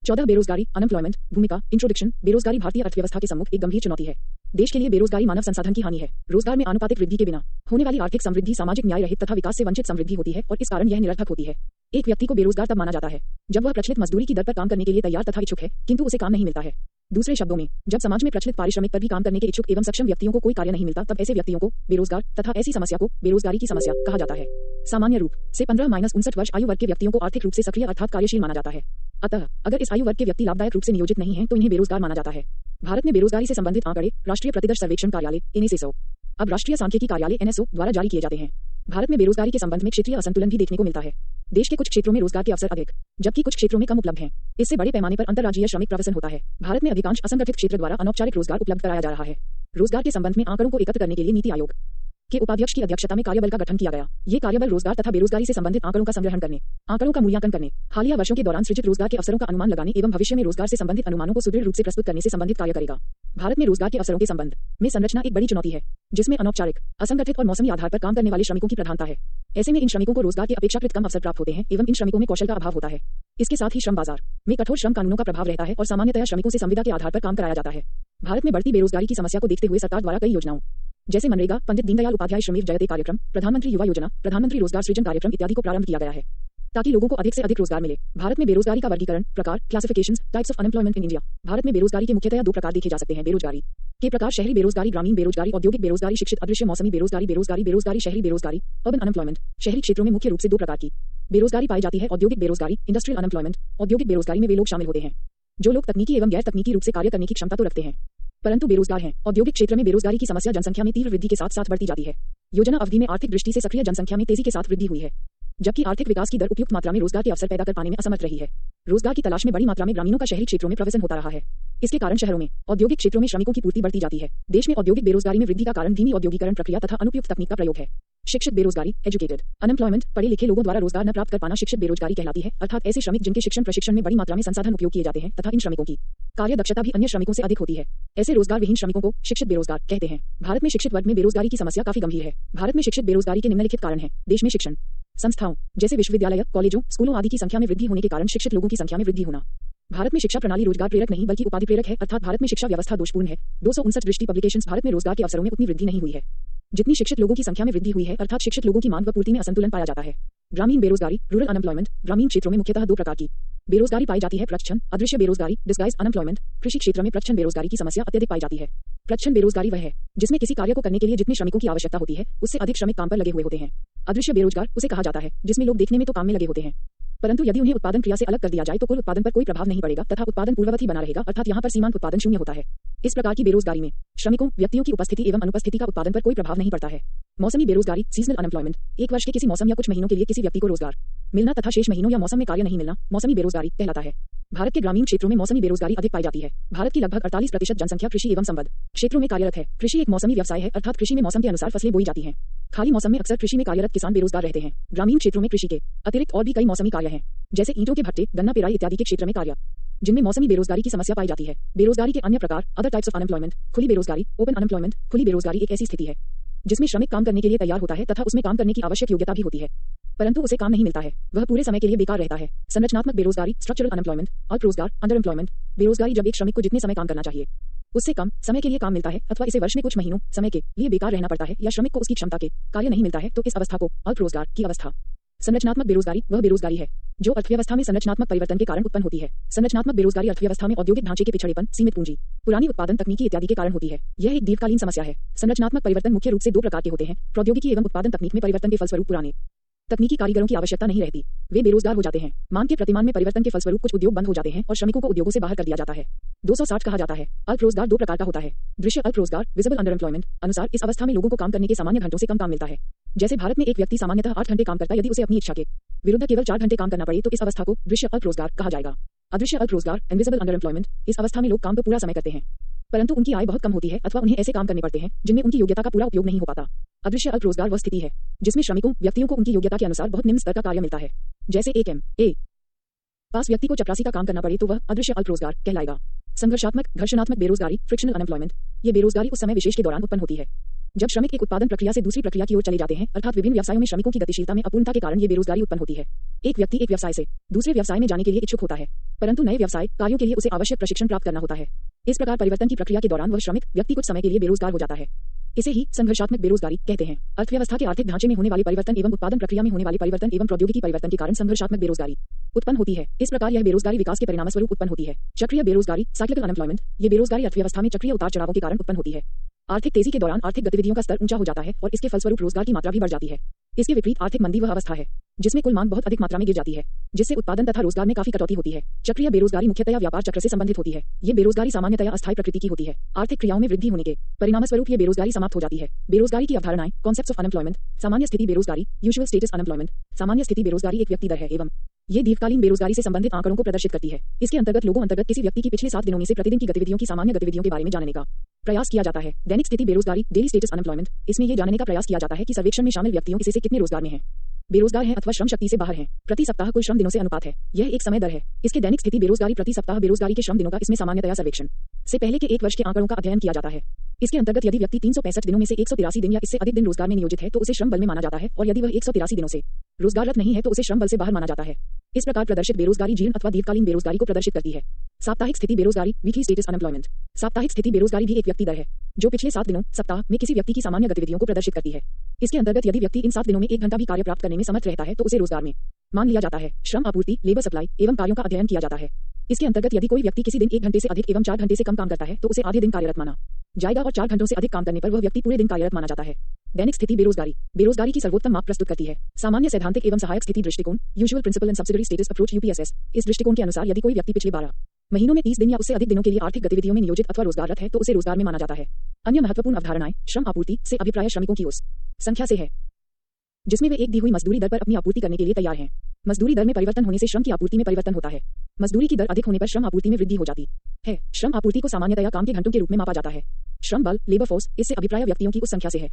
14 बेरोजगारी, अनएम्प्लॉयमेंट, भूमिका, इंट्रोडक्शन। बेरोजगारी भारतीय अर्थव्यवस्था के सम्मुख एक गंभीर चुनौती है। देश के लिए बेरोजगारी मानव संसाधन की हानि है। रोजगार में आनुपातिक वृद्धि के बिना होने वाली आर्थिक समृद्धि सामाजिक न्याय रहित तथा विकास से वंचित समृद्धि होती है और इस कारण यह निरर्थक होती है। एक व्यक्ति को बेरोजगार तब माना जाता है जब वह प्रचलित मजदूरी की दर पर काम करने के लिए तैयार तथा इच्छुक है, किंतु उसे काम नहीं मिलता है। दूसरे शब्दों में, जब समाज में प्रचलित पारिश्रमिक पर भी काम करने के इच्छुक एवं सक्षम व्यक्तियों को कोई कार्य नहीं मिलता, तब ऐसे व्यक्तियों को बेरोजगार तथा ऐसी समस्या को बेरोजगारी की समस्या कहा जाता है। सामान्य रूप से 15-59 वर्ष आयु वर्ग के व्यक्तियों को आर्थिक रूप से सक्रिय अर्थात कार्यशील माना जाता है। अतः अगर इस आयु वर्ग के व्यक्ति लाभदायक रूप से नियोजित नहीं है तो इन्हें बेरोजगार माना जाता है। भारत में बेरोजगारी से संबंधित आंकड़े राष्ट्रीय प्रतिदर्श सर्वेक्षण कार्यालय (NSSO) अब राष्ट्रीय सांख्यिकी कार्यालय (NSO) द्वारा जारी किए जाते हैं। भारत में बेरोजगारी के संबंध में क्षेत्रीय असंतुलन भी देखने को मिलता है। देश के कुछ क्षेत्रों में रोजगार के अवसर अधिक, जबकि कुछ क्षेत्रों में कम उपलब्ध हैं। इससे बड़े पैमाने पर अंतर्राज्यीय श्रमिक प्रवसन होता है। भारत में अधिकांश असंगठित क्षेत्र द्वारा अनौपचारिक रोजगार उपलब्ध कराया जा रहा है। रोजगार के संबंध में आंकड़ों को एकत्र करने के लिए नीति आयोग के उपाध्यक्ष की अध्यक्षता में कार्यबल का गठन किया गया। ये कार्यबल रोजगार तथा बेरोजगारी से संबंधित आंकड़ों का संग्रहण करने, आंकड़ों का मूल्यांकन करने, हालिया वर्षों के दौरान सृजित रोजगार के अवसरों का अनुमान लगाने एवं भविष्य में रोजगार से संबंधित अनुमानों को सुदृढ़ रूप से प्रस्तुत करने से संबंधित कार्य करेगा। भारत में रोजगार के अवसरों के संबंध में संरचना एक बड़ी चुनौती है, जिसमें अनौपचारिक, असंगठित और मौसमी आधार पर काम करने वाले श्रमिकों की प्रधानता है। ऐसे में इन श्रमिकों को रोजगार के अपेक्षाकृत कम अवसर प्राप्त होते हैं एवं इन श्रमिकों में कौशल का अभाव होता है। इसके साथ ही श्रम बाजार में कठोर श्रम कानूनों का प्रभाव रहता है और सामान्यतया श्रमिकों से संविदा के आधार पर काम कराया जाता है। भारत में बढ़ती बेरोजगारी की समस्या को देखते हुए सरकार द्वारा कई योजनाओं जैसे मनरेगा, पंडित दीनदयाल उपाध्याय श्रमेव जयते कार्यक्रम, प्रधानमंत्री युवा योजना, प्रधानमंत्री रोजगार सृजन कार्यक्रम इत्यादि को प्रारंभ किया गया है, ताकि लोगों को अधिक से अधिक रोजगार मिले। भारत में बेरोजगारी का वर्गीकरण, प्रकार, classifications, types of unemployment in India. Bharat में बेरोजगारी के मुख्यतः दो प्रकार देखे जा सकते हैं। बेरोजगारी के प्रकार शहरी बेरोजगारी, ग्रामीण बेरोजगारी, औद्योगिक बेरोजगारी, शिक्षित अदृश्य मौसमी बेरोजगारी, बेरोजगारी शहरी बेरोजगारी, अर्बन अनएम्प्लॉयमेंट। शहरी क्षेत्रों में मुख्य रूप से दो प्रकार की बेरोजगारी पाई जाती है, औद्योगिक बेरोजगारी, इंडस्ट्रियल अनएम्प्लॉयमेंट। औद्योगिक बेरोजगारी में वे लोग शामिल होते हैं जो लोग तकनीकी एवं गैर तकनीकी रूप से कार्य करने की क्षमता तो रखते हैं, परंतु बेरोजगार हैं। औद्योगिक क्षेत्र में बेरोजगारी की समस्या जनसंख्या में तीव्र वृद्धि के साथ साथ बढ़ती जाती है। योजना अवधि में आर्थिक दृष्टि से सक्रिय जनसंख्या में तेजी के साथ वृद्धि हुई है, जबकि आर्थिक विकास की दर उपयुक्त मात्रा में रोजगार के अवसर पैदा कर पाने में असमर्थ रही है। रोजगार की तलाश में बड़ी मात्रा में ग्रामीणों का शहरी क्षेत्रों में प्रवसन होता रहा है। इसके कारण शहरों में औद्योगिक क्षेत्रों में श्रमिकों की पूर्ति बढ़ती जाती है। देश में औद्योगिक बेरोजगारी में वृद्धि का कारण धीमी औद्योगिकरण प्रक्रिया तथा अनुपयुक्त तकनीक का प्रयोग है। शिक्षित बेरोजगारी, एजुकेटेड अनएम्प्लॉयमेंट, पढ़े लिखे लोगों द्वारा रोजगार न प्राप्त कर पाना शिक्षित बेरोजगारी कहलाती है, अर्थात ऐसे श्रमिक जिनके शिक्षण प्रशिक्षण में बड़ी मात्रा में संसाधन उपयोग किए जाते हैं तथा इन श्रमिकों की कार्य दक्षता भी अन्य श्रमिकों से अधिक होती है। ऐसे रोजगार विहीन श्रमिकों को शिक्षित बेरोजगार कहते हैं। भारत में शिक्षित वर्ग में बेरोजगारी की समस्या काफी गंभीर है। भारत में शिक्षित बेरोजगारी के निम्नलिखित कारण हैं। देश में शिक्षण संस्थाओं जैसे विश्वविद्यालय, कॉलेजों, स्कूलों आदि की संख्या में वृद्धि होने के कारण शिक्षित लोगों की संख्या में वृद्धि होना। भारत में शिक्षा प्रणाली रोजगार प्रेरक नहीं बल्कि उपाधि प्रेरक है, अर्थात भारत में शिक्षा व्यवस्था दोषपूर्ण है। 259 दृष्टि पब्लिकेशंस। भारत में रोजगार के अवसरों में उतनी वृद्धि नहीं हुई है जितनी शिक्षित लोगों की संख्या में वृद्धि हुई है, अर्थात शिक्षित लोगों की मांग व पूर्ति में असंतुलन पाया जाता है। ग्रामीण बेरोजगारी, रूरल अनएम्प्लॉयमेंट। ग्रामीण क्षेत्रों में मुख्यतः दो प्रकार की बेरोजगारी पाई जाती है, प्रच्छन्न अदृश्य बेरोजगारी, डिस्गाइज अनएम्प्लॉयमेंट। कृषि क्षेत्र में प्रच्छन्न बेरोजगारी की समस्या अत्यधिक पाई जाती है। प्रच्छन्न बेरोजगारी वह है जिसमें किसी कार्य को करने के लिए जितने श्रमिकों की आवश्यकता होती है उससे अधिक श्रमिक काम पर लगे हुए होते हैं। अदृश्य बेरोजगार उसे कहा जाता है जिसमें लोग देखने में तो काम में लगे होते हैं, परंतु यदि उन्हें उत्पादन क्रिया से अलग कर दिया जाए तो कुल उत्पादन पर कोई प्रभाव नहीं पड़ेगा तथा उत्पादन पूर्ववत ही बना रहेगा, अर्थात यहाँ पर सीमांत उत्पादन शून्य होता है। इस प्रकार की बेरोजगारी में श्रमिकों व्यक्तियों की उपस्थिति एवं अनुपस्थिति का उत्पादन पर कोई प्रभाव नहीं पड़ता है। मौसमी बेरोजगारी, सीजनल अनएम्प्लॉयमेंट। एक वर्ष के किसी मौसम या कुछ महीनों के लिए किसी व्यक्ति को रोजगार मिलना तथा शेष महीनों या मौसम में कार्य नहीं मिलना मौसमी बेरोजगारी कहलाता है। भारत के ग्रामीण क्षेत्रों में मौसमी बेरोजगारी अधिक पाई जाती है। भारत की लगभग 48% जनसंख्या कृषि एवं संबद्ध क्षेत्रों में कार्यरत है। कृषि एक मौसमी व्यवसाय है, अर्थात कृषि में मौसम के अनुसार फसलें बोई जाती हैं। खाली मौसम में अक्सर कृषि में कार्यरत किसान बेरोजगार रहते हैं। ग्रामीण क्षेत्रों में कृषि के अतिरिक्त और भी कई मौसमी कार्य हैं, जैसे ईंटों के भट्टे, गन्ना पेराई इत्यादि के क्षेत्र में कार्य, जिनमें मौसमी बेरोजगारी की समस्या पाई जाती है। बेरोजगारी के अन्य प्रकार, अदर टाइप्स ऑफ अनएम्प्लॉयमेंट। खुली बेरोजगारी, ओपन अनएम्प्लॉयमेंट। खुली बेरोजगारी एक ऐसी स्थिति है जिसमें श्रमिक काम करने के लिए तैयार होता है तथा उसमें काम करने की आवश्यक योग्यता भी होती है, परंतु उसे काम नहीं मिलता है, वह पूरे समय के लिए बेकार रहता है। संरचनात्मक बेरोजगारी, स्ट्रक्चरल अनएम्प्लॉयमेंट। अल्प रोजगार, अंडर एम्प्लॉयमेंट। बेरोजगारी जब एक श्रमिक को जितने समय काम करना चाहिए उससे कम समय के लिए काम मिलता है अथवा इसे वर्ष में कुछ महीनों समय के लिए बेकार रहना पड़ता है या श्रमिक को उसकी क्षमता के कार्य नहीं मिलता है, तो इस अवस्था को अल्प रोजगार की अवस्था। संरचनात्मक बेरोजगारी वह बेरोजगारी है जो अर्थव्यवस्था में संरचनात्मक परिवर्तन के कारण उत्पन्न होती है। संरचनात्मक बेरोजगारी अर्थव्यवस्था में औद्योगिक ढांचे के पिछड़ेपन, सीमित पूंजी, पुरानी उत्पादन तकनीकी इत्यादि के कारण होती है। यह एक दीर्घकालीन समस्या है। संरचनात्मक परिवर्तन मुख्य रूप से दो प्रकार के होते हैं। प्रौद्योगिकी एवं उत्पादन तकनीक में परिवर्तन के फलस्वरूप पुराने तकनीकी कारीगरों की आवश्यकता नहीं रहती, वे बेरोजगार हो जाते हैं। मांग के प्रतिमान में परिवर्तन के फलस्वरूप कुछ उद्योग बंद हो जाते हैं और श्रमिकों को उद्योगों से बाहर कर दिया जाता है। 260 कहा जाता है। अल्प रोजगार दो प्रकार का होता है। दृश्य अल्प रोजगार, विजिबल अंडर एम्प्लॉयमेंट अनुसार इस अवस्था में लोगों को काम करने के सामान्य घंटों से कम काम मिलता है। जैसे भारत में एक व्यक्ति सामान्यतः 8 घंटे काम करता है, यदि उसे अपनी इच्छा के विरुद्ध केवल 4 घंटे काम करना पड़े तो इस अवस्था को दृश्य अल्प रोजगार कहा जाएगा। अदृश्य अल्प रोजगार, इनविजिबल अंडर एम्प्लॉयमेंट। इस अवस्था में लोग काम तो पूरा समय करते हैं, परंतु उनकी आय बहुत कम होती है अथवा उन्हें ऐसे काम करने पड़ते हैं जिनमें उनकी योग्यता का पूरा उपयोग नहीं हो पाता। अदृश्य अल्प रोजगार वह स्थिति है जिसमें श्रमिकों व्यक्तियों को उनकी योग्यता के अनुसार बहुत निम्न स्तर का कार्य मिलता है, जैसे एक M.A. पास व्यक्ति को चपरासी का काम करना पड़े तो वह अदृश्य अल्प रोजगार कहलाएगा। संघर्षात्मक घर्षणात्मक बेरोजगारी, फ्रिक्शनल अनएम्प्लॉयमेंट। ये बेरोजगारी उस समय विशेष के दौरान उत्पन्न होती है जब श्रमिक एक उत्पादन प्रक्रिया से दूसरी प्रक्रिया की ओर चले जाते हैं, अर्थात विभिन्न व्यवसायों में श्रमिकों की गतिशीलता में अपूर्णता के कारण ये बेरोजगारी उत्पन्न होती है। एक व्यक्ति एक व्यवसाय से दूसरे व्यवसाय में जाने के लिए इच्छुक होता है, परंतु नए व्यवसाय कार्यों के लिए उसे आवश्यक प्रशिक्षण प्राप्त करना होता है। इस प्रकार परिवर्तन की प्रक्रिया के दौरान वह श्रमिक व्यक्ति कुछ समय के लिए बेरोजगार हो जाता है। इसे ही संघर्षात्मक बेरोजगारी कहते हैं। अर्थव्यवस्था के आर्थिक ढांचे में होने वाले परिवर्तन एवं उत्पादन प्रक्रिया में होने वाले परिवर्तन एवं प्रौद्योगिकी परिवर्तन के कारण संघर्षात्मक बेरोजगारी उत्पन्न होती है। इस प्रकार यह बेरोजगारी विकास के परिणामस्वरूप उत्पन्न होती है। चक्रीय बेरोजगारी, साइक्लिकल अनएम्प्लॉयमेंट, ये बेरोजगारी अर्थव्यवस्था में चक्रीय उतार चढ़ावों के कारण उत्पन्न होती है। आर्थिक तेजी के दौरान आर्थिक गतिविधियों का स्तर ऊंचा हो जाता है और इसके फलस्वरूप रोजगार की मात्रा भी बढ़ जाती है। इसके विपरीत आर्थिक मंदी वह अवस्था है जिसमें कुल मांग बहुत अधिक मात्रा में गिर जाती है, जिससे उत्पादन तथा रोजगार में काफी कटौती होती है। चक्रीय बेरोजगारी मुख्यतया व्यापार चक्र से संबंधित होती है। ये बेरोजगारी सामान्यतया अस्थायी प्रकृति की होती है। आर्थिक क्रियाओं में वृद्धि होने के परिणामस्वरूप ये बेरोजगारी समाप्त हो जाती है। बेरोजगारी की अवधारणाएं, कॉन्सेप्ट्स ऑफ अनएम्प्लॉयमेंट। सामान्य स्थिति बेरोजगारी, यूजुअल स्टेटस अनएम्प्लॉयमेंट। सामान्य स्थिति बेरोजगारी एक व्यक्ति दर है एवं ये दीर्घकालीन बेरोजगारी से संबंधित आंकड़ों को प्रदर्शित करती है। इसके अंतर्गत लोगों अंतर्गत किसी व्यक्ति की पिछले 7 दिनों में से प्रतिदिन की गतिविधियों की सामान्य गतिविधियों के बारे में जानने का प्रयास किया जाता है। दैनिक स्थिति बेरोजगारी, डेली स्टेटस अनएम्प्लॉयमेंट, इसमें यह जानने का प्रयास किया जाता है कि सर्वेक्षण में शामिल व्यक्तियों किसी से कितने रोजगार में हैं, बेरोजगार हैं अथवा श्रम शक्ति से बाहर हैं। प्रति सप्ताह कुल श्रम दिनों से अनुपात है। यह एक समय दर है। इसके दैनिक स्थिति बेरोजगारी प्रति सप्ताह बेरोजगारी के श्रम दिनों का इसमें सामान्यतया सर्वेक्षण से पहले के 1 वर्ष के आंकड़ों का अध्ययन किया जाता है। इसके अंतर्गत यदि व्यक्ति 365 दिनों में से 183 दिन या इससे अधिक दिन रोजगार में नियोजित है तो उसे श्रम बल में माना जाता है, और यदि वह 183 दिनों से रोजगाररत नहीं है तो उसे श्रम बल से बाहर माना जाता है। इस प्रकार प्रदर्शित बेरोजगारी जीर्ण अथवा दीर्घकालीन बेरोजगारी को प्रदर्शित करती है। साप्ताहिक स्थिति बेरोजगारी, वीकली स्टेटस अनएम्प्लॉयमेंट। साप्ताहिक स्थिति बेरोजगारी भी एक व्यक्ति दर है जो पिछले 7 दिनों सप्ताह में किसी व्यक्ति की सामान्य गतिविधियों को प्रदर्शित करती है। इसके अंतर्गत यदि व्यक्ति इन 7 दिनों में 1 घंटा भी कार्य प्राप्त करने में समर्थ रहता है तो उसे रोजगार में मान लिया जाता है। श्रम आपूर्ति, लेबर सप्लाई एवं कार्यों का अध्ययन किया जाता है। इसके अंतर्गत यदि कोई व्यक्ति किसी दिन 1 घंटे से अधिक एवं 4 घंटे से कम काम करता है तो उसे आधे दिन कार्यरत माना जाएगा, और 4 घंटों से अधिक काम करने पर वह व्यक्ति पूरे दिन कार्यरत माना जाता है। दैनिक स्थिति बेरोजगारी बेरोजगारी की सर्वोत्तम माप प्रस्तुत करती है। सामान्य सैद्धांतिक एवं सहायक स्थिति दृष्टिकोण, usual principal and subsidiary status approach UPSS. इस दृष्टिकोण के अनुसार यदि कोई व्यक्ति पिछले 12 महीनों में 30 दिन या उससे अधिक दिनों के लिए आर्थिक गतिविधियों में नियोजित अथवा रोजगाररत है तो उसे रोजगार में माना जाता है। अन्य महत्वपूर्ण अवधारणाएं, श्रम आपूर्ति से अभिप्राय श्रमिकों की उस संख्या से है जिसमें वे एक दी हुई मजदूरी दर पर अपनी आपूर्ति करने के लिए तैयार हैं। मजदूरी दर में परिवर्तन होने से श्रम की आपूर्ति में परिवर्तन होता है। मजदूरी की दर अधिक होने पर श्रम आपूर्ति में वृद्धि हो जाती है। श्रम आपूर्ति को सामान्यतया काम के घंटों के रूप में मापा जाता है। श्रम बल, लेबर फोर्स, इससे अभिप्राय व्यक्तियों की उस संख्या से है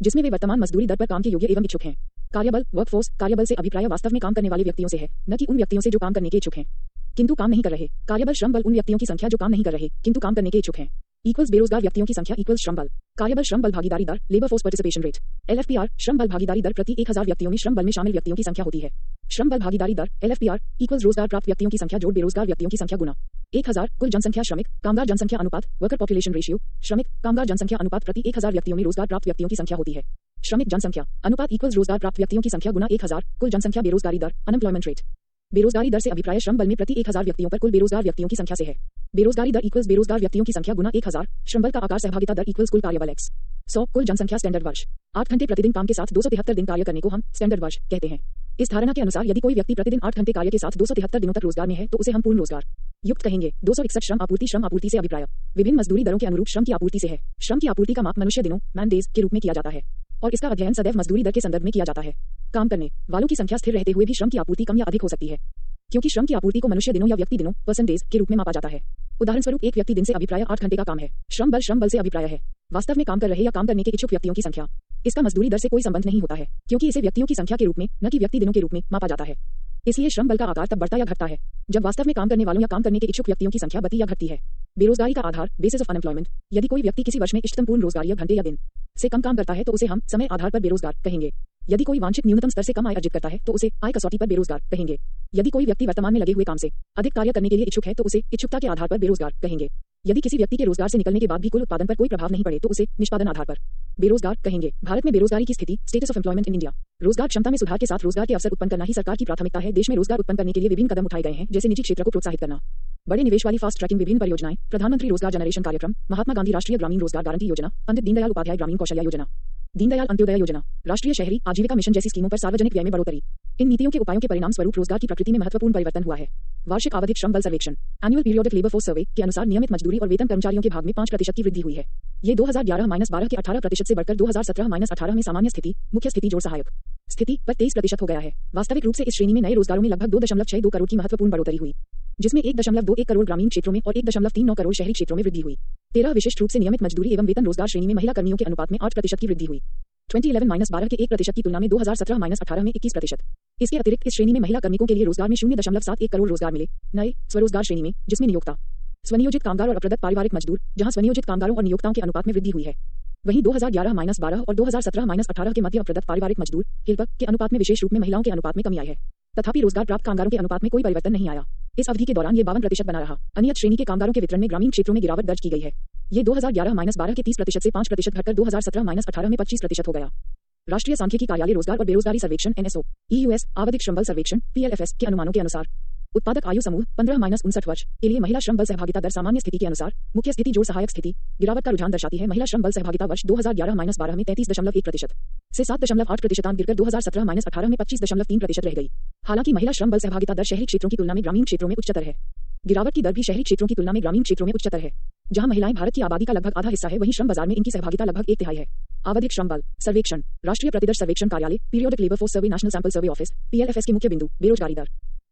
जिसमें वे वर्तमान मजदूरी दर पर काम के योग्य एवं इच्छुक हैं। कार्यबल, वर्कफोर्स, कार्यबल से अभिप्राय वास्तव में काम करने वाले व्यक्तियों से है, न कि उन व्यक्तियों से जो काम करने के इच्छुक हैं किंतु काम नहीं कर रहे। कार्यबल श्रम बल उन व्यक्तियों की संख्या जो काम नहीं कर रहे किंतु काम करने के इच्छुक हैं। इक्वल्स बेरोजगार व्यक्तियों की संख्या इक्वल्स श्रम बल। कार्यबल श्रम बल भागीदारी दर, labour force participation rate, LFPR, श्रम बल भागीदारी दर प्रति 1000 व्यक्तियों में श्रम बल में शामिल व्यक्तियों की संख्या होती है। श्रम बल भागीदारी दर LFPR इक्वल्स रोजगार प्राप्त व्यक्तियों की संख्या जोड़ बेरोजगार व्यक्तियों की संख्या गुना 1000 कुल जनसंख्या श्रमिक कामगार जनसंख्या अनुपात वर्कर पॉपुलेशन रेशियो। श्रमिक कामगार जनसंख्या अनुपात प्रति 1000 व्यक्तियों में रोजगार प्राप्त व्यक्तियों की संख्या होती है। श्रमिक जनसंख्या अनुपात इक्वल्स रोजगार प्राप्त व्यक्तियों की संख्या गुना 1000 कुल जनसंख्या। बेरोजगारी दर, अनएम्प्लॉयमेंट रेट। बेरोजगारी दर से अभिप्राय श्रम बल में प्रति 1000 व्यक्तियों पर कुल बेरोजगार व्यक्तियों की संख्या से है। बेरोजगारी दर इक्वल्स बेरोजगार व्यक्तियों की संख्या गुना 1000। श्रम बल का आकार सहभागिता दर इक्वल्स कुल कार्यबल x 100 कुल जनसंख्या। स्टैंडर्ड वर्ष 8 घंटे प्रतिदिन काम के साथ 273 दिन कार्य करने को हम स्टैंडर्ड वर्ष कहते हैं। इस धारणा के अनुसार यदि कोई व्यक्ति प्रतिदिन 8 घंटे कार्य के साथ 273 दिनों तक रोजगार में है तो उसे हम पूर्ण रोजगार युक्त कहेंगे। 261 श्रम आपूर्ति से अभिप्राय विभिन्न मजदूरी दरों के अनुरूप श्रम की आपूर्ति से है। श्रम की आपूर्ति का माप मनुष्य दिनों, मैन डेज के रूप में किया जाता है और इसका अध्ययन सदैव मजदूरी दर के संदर्भ में किया जाता है। काम करने वालों की संख्या स्थिर रहते हुए भी श्रम की आपूर्ति कम या अधिक हो सकती है, क्योंकि श्रम की आपूर्ति को मनुष्य दिनों या व्यक्ति दिनों, परसेंटेज के रूप में मापा जाता है। उदाहरण स्वरूप एक व्यक्ति दिन से अभिप्राय 8 घंटे का काम है। श्रम बल से अभिप्राय है वास्तव में काम कर रहे या काम करने के इच्छुक व्यक्तियों की संख्या। इसका मजदूरी दर से कोई संबंध नहीं होता है, क्योंकि इसे व्यक्तियों की संख्या के रूप में न कि व्यक्ति दिनों के रूप में मापा जाता है। इसलिए श्रम बल का आकार तब बढ़ता या घटता है जब वास्तव में काम करने वालों या काम करने के इच्छुक व्यक्तियों की संख्या बढ़ती या घटती है। बेरोजगारी का आधार, बेसिस ऑफ अनएम्प्लॉयमेंट। यदि कोई व्यक्ति किसी वर्ष में इष्टतम पूर्ण रोजगार या घंटे या दिन से कम काम करता है तो उसे हम समय आधार पर बेरोजगार कहेंगे। यदि कोई वांछित न्यूनतम स्तर से कम आय अर्जित करता है तो उसे आय कसौटी पर बेरोजगार कहेंगे। यदि कोई व्यक्ति वर्तमान में लगे हुए काम से अधिक कार्य करने के लिए इच्छुक है तो उसे इच्छुकता के आधार पर बेरोजगार कहेंगे। यदि किसी व्यक्ति के रोजगार से निकलने के बाद भी कुल उत्पादन पर कोई प्रभाव नहीं पड़े तो उसे निष्पादन आधार पर बेरोजगार कहेंगे। भारत में बेरोजगारी की स्थिति, status of employment in India. रोजगार क्षमता में सुधार के साथ रोजगार के अवसर उत्पन्न करना ही सरकार की प्राथमिकता है। देश में रोजगार उत्पन्न करने के लिए विभिन्न कदम उठाए गए हैं, जैसे निजी क्षेत्र को प्रोत्साहित करना, बड़े निवेश वाली फास्ट ट्रैकिंग विभिन्न परियोजनाएं, प्रधानमंत्री रोजगार जनरेशन कार्यक्रम, महात्मा गांधी राष्ट्रीय ग्रामीण रोजगार गारंटी योजना, पंडित दीनदयाल उपाध्याय ग्रामीण कौशल्या योजना, दीनदयाल अंत्योदय योजना, राष्ट्रीय शहरी आजीविका मिशन जैसी स्कीमों पर सार्वजनिक व्यय में बढ़ोतरी। इन नीतियों के उपायों के परिणाम स्वरूप रोजगार की प्रकृति में महत्वपूर्ण परिवर्तन हुआ है। वार्षिक आवधिक श्रम बल सर्वेक्षण, annual periodic labour force survey के अनुसार नियमित मजदूरी और वेतन कर्मचारियों के भाग में 5% की वृद्धि हुई है। ये 2011-12 के 18% से बढ़कर 2017-18 में सामान्य स्थिति, मुख्य स्थिति जोड़ सहायक स्थिति पर 23% हो गया है। वास्तविक रूप से इस श्रेणी में नए रोजगारों में लगभग 2.62 करोड़ की महत्वपूर्ण बढ़ोतरी हुई, जिसमें 1.21 करोड़ ग्रामीण क्षेत्रों में और 1.39 करोड़ शहरी क्षेत्रों में वृद्धि हुई। 13 विशिष्ट रूप से नियमित मजदूरी एवं वेतन रोजगार श्रेणी में महिला कर्मियों के अनुपात में 8% की वृद्धि हुई। 2011-12 के 1% की तुलना में 2017-18 में 21%। इसके अतिरिक्त इस श्रेणी में महिला कार्मिकों के लिए रोजगार में 0.71 करोड़ रोजगार मिले। नए स्वरोजगार श्रेणी में, जिसमें नियोक्ता, स्वनियोजित कामगार और अप्रदत्त पारिवारिक मजदूर, जहां स्वनियोजित कामगारों और नियोक्ताओं के अनुपात में वृद्धि हुई है। वहीं 2011-12 और 2017-18 के मध्य प्रदत्त पारिवारिक मजदूर (किल्प) के अनुपात में विशेष रूप में महिलाओं के अनुपात में कमी आई है। तथापि रोजगार प्राप्त कामगारों के अनुपात में कोई परिवर्तन नहीं आया। इस अवधि के दौरान ये 52% बना रहा। अनियत श्रेणी के कामगारों के वितरण में ग्रामीण क्षेत्रों में गिरावट दर्ज की गई है। ये 2011-12 के 30% से 5% घटकर 2017-18 में 25% हो गया। राष्ट्रीय सांख्यिकी कार्यालय रोजगार और बेरोजगारी सर्वेक्षण (NSO) EUS आवधिक श्रम बल सर्वेक्षण PLFS के अनुमानों के अनुसार उत्पादक आयु समूह 15-59 वर्ष के लिए महिला श्रम बल सहभागिता दर सामान्य स्थिति के अनुसार मुख्य स्थिति जोड़ सहायक स्थिति गिरावट का रुझान दर्शाती है। महिला श्रम बल सहभागिता वर्ष 2011-12 में 33.1% से 7.8% गिरकर 2017-18 में 25.3% रह गई। हालांकि महिला श्रम बल सहभागिता दर शहरी क्षेत्रों की तुलना में ग्रामीण क्षेत्रों में उच्चतर है। गिरावट की दर भी शहरी क्षेत्रों की तुलना में ग्रामीण क्षेत्रों में उच्चतर है। जहां महिलाएं भारत की आबादी का लगभग आधा हिस्सा है, वहीं श्रम बाजार में इनकी सहभागिता लगभग 1/3 है। आवधिक श्रम बल सर्वेक्षण राष्ट्रीय प्रतिदर्श सर्वेक्षण कार्यालय periodic labour force survey national sample survey office PLFS के मुख्य बिंदु बेरोजगारी दर।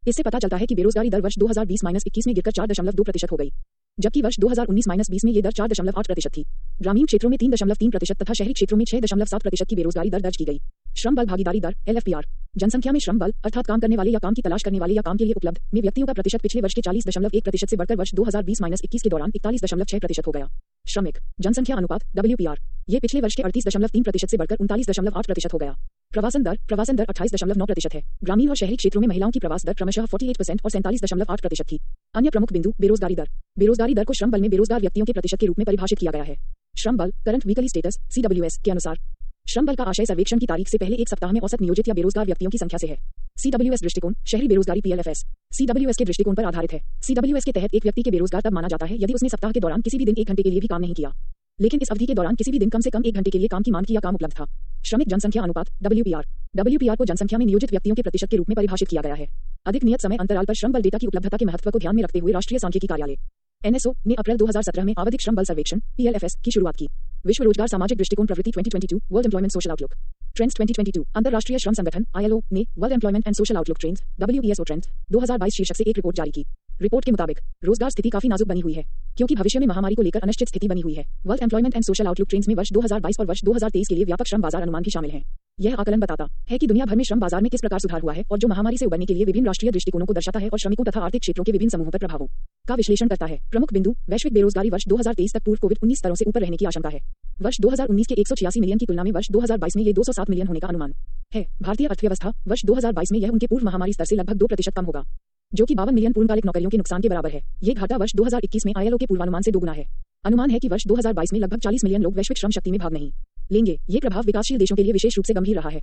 इससे पता चलता है कि बेरोजगारी दर वर्ष 2020-21 में गिरकर 4.2% हो गई, जबकि वर्ष 2019-20 में ये दर 4.8% थी। ग्रामीण क्षेत्रों में 3.3% तथा शहरी क्षेत्रों में 6.7% की बेरोजगारी दर दर्ज की गई। श्रम बल भागीदारी दर LFPR जनसंख्या में श्रम बल अर्थात काम करने वाले या काम की तलाश करने वाले या काम के लिए उपलब्ध में व्यक्तियों का प्रतिशत पिछले वर्ष के 40.1% से बढ़कर वर्ष 2020-21 के दौरान 41.6% हो गया। श्रमिक जनसंख्या अनुपात WPR ये पिछले वर्ष के 38.3% से बढ़कर 39.8% हो गया। प्रवासन दर 28.9% है। ग्रामीण और शहरी क्षेत्रों में महिलाओं की प्रवास दर क्रमशः 48% और 47.8% थी। अन्य प्रमुख बिंदु बेरोजगारी दर। बेरोजगारी दर को श्रम बल में बेरोजगार व्यक्तियों के प्रतिशत के रूप में परिभाषित किया गया है। श्रम बल करंट वीकली स्टेटस CWS के अनुसार श्रम बल का आशय सर्वेक्षण की तारीख से पहले एक सप्ताह में औसत नियोजित या बेरोजगार व्यक्तियों की संख्या से है। CWS दृष्टिकोण शहरी बेरोजगारी PLFS CWS के दृष्टिकोण पर आधारित है। CWS के तहत एक व्यक्ति के बेरोजगार तब माना जाता है यदि उसने सप्ताह के दौरान किसी भी दिन 1 घंटे के लिए भी काम नहीं किया, लेकिन इस अवधि के दौरान किसी भी दिन कम से कम 1 घंटे के लिए काम की मांग की या काम उपलब्ध था। श्रमिक जनसंख्या अनुपात WPR को जनसंख्या में नियोजित व्यक्तियों के प्रतिशत के रूप में परिभाषित किया गया है। अधिक नियत समय अंतराल पर श्रम बल डेटा की उपलब्धता के महत्व को ध्यान में रखते हुए राष्ट्रीय सांख्यिकी कार्यालय NSO ने अप्रैल 2017 में आवधिक श्रम बल सर्वेक्षण PLFS की शुरुआत की। विश्व रोजगार सामाजिक दृष्टिकोण प्रवृत्ति 2022 world employment social outlook trends 2022 अंतर्राष्ट्रीय श्रम संगठन ILO ने world employment and social outlook trends WESO trends 2022 शीर्षक से एक रिपोर्ट जारी की। रिपोर्ट के मुताबिक रोजगार स्थिति काफी नाजुक बनी हुई है, क्योंकि भविष्य में महामारी को लेकर अनिश्चित स्थिति बनी हुई है। World employment and social outlook trends में वर्ष 2022 और वर्ष 2023 के लिए व्यापक श्रम बाजार अनुमान भी शामिल हैं। यह आकलन बताता है कि दुनिया भर में श्रम बाजार में किस प्रकार सुधार हुआ है और जो महामारी से उबरने के लिए विभिन्न राष्ट्रीय दृष्टिकोणों को दर्शाता है और श्रमिकों तथा आर्थिक क्षेत्रों के विभिन्न समूहों पर प्रभावों का विश्लेषण करता है। प्रमुख बिंदु वैश्विक बेरोजगारी वर्ष 2023 तक पूर्व कोविड-19 स्तरों से ऊपर रहने की आशंका है। वर्ष 2019 के 186 मिलियन की तुलना में वर्ष 2022 में ये 207 मिलियन होने का अनुमान है। भारतीय अर्थव्यवस्था वर्ष 2022 में यह उनके पूर्व महामारी स्तर से लगभग 2% कम होगा, जो कि 52 मिलियन पूर्णकालिक नौकरियों के नुकसान के बराबर है। ये घाटा वर्ष 2021 में ILO के पूर्वानुमान से दोगुना है। अनुमान है कि वर्ष 2022 में लगभग 40 मिलियन लोग वैश्विक श्रम शक्ति में भाग नहीं लेंगे। ये प्रभाव विकासशील देशों के लिए विशेष रूप से गंभीर रहा है,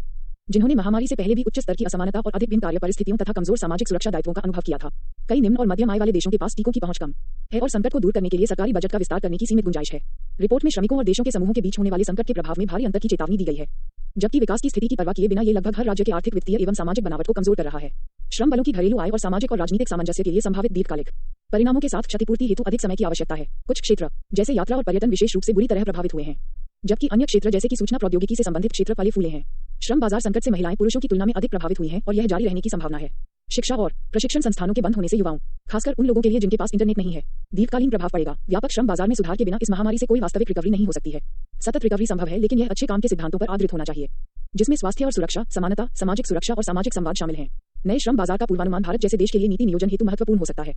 जिन्होंने महामारी से पहले भी उच्च स्तर की असमानता और अधिक भिन्न कार्य परिस्थितियों तथा कमजोर सामाजिक सुरक्षा दायित्वों का अनुभव किया था। कई निम्न और मध्यम आय वाले देशों के पास टीकों की पहुंच कम है और संकट को दूर करने के लिए सरकारी बजट का विस्तार करने की सीमित गुंजाइश है। रिपोर्ट में श्रमिकों और देशों के समूहों के बीच होने वाले संकट के प्रभाव में भारी अंतर की चेतावनी दी गई है, जबकि विकास की स्थिति की परवाह किए बिना ये लगभग हर राज्य के आर्थिक, वित्तीय एवं सामाजिक बनावट को कमजोर कर रहा है। श्रम बलों की घरेलू आय और सामाजिक और राजनीतिक सामंजस्य के लिए संभावित दीर्घकालिक परिणामों के साथ क्षतिपूर्ति हेतु अधिक समय की आवश्यकता है। कुछ क्षेत्र जैसे यात्रा और पर्यटन विशेष रूप से बुरी तरह प्रभावित हुए हैं, जबकि अन्य क्षेत्र जैसे कि सूचना प्रौद्योगिकी से संबंधित क्षेत्र फले फूले हैं। श्रम बाजार संकट से महिलाएं पुरुषों की तुलना में अधिक प्रभावित हुई हैं और यह जारी रहने की संभावना है। शिक्षा और प्रशिक्षण संस्थानों के बंद होने से युवाओं, खासकर उन लोगों के लिए जिनके पास इंटरनेट नहीं है, दीर्घकालीन प्रभाव पड़ेगा। व्यापक श्रम बाजार में सुधार के बिना इस महामारी से कोई वास्तविक रिकवरी नहीं हो सकती है। सतत रिकवरी संभव है, लेकिन यह अच्छे काम के सिद्धांतों पर आधारित होना चाहिए, जिसमें स्वास्थ्य और सुरक्षा, समानता, सामाजिक सुरक्षा और सामाजिक संवाद शामिल हैं। नए श्रम बाजार का पूर्वानुमान भारत जैसे देश के लिए नीति नियोजन हेतु महत्वपूर्ण हो सकता है,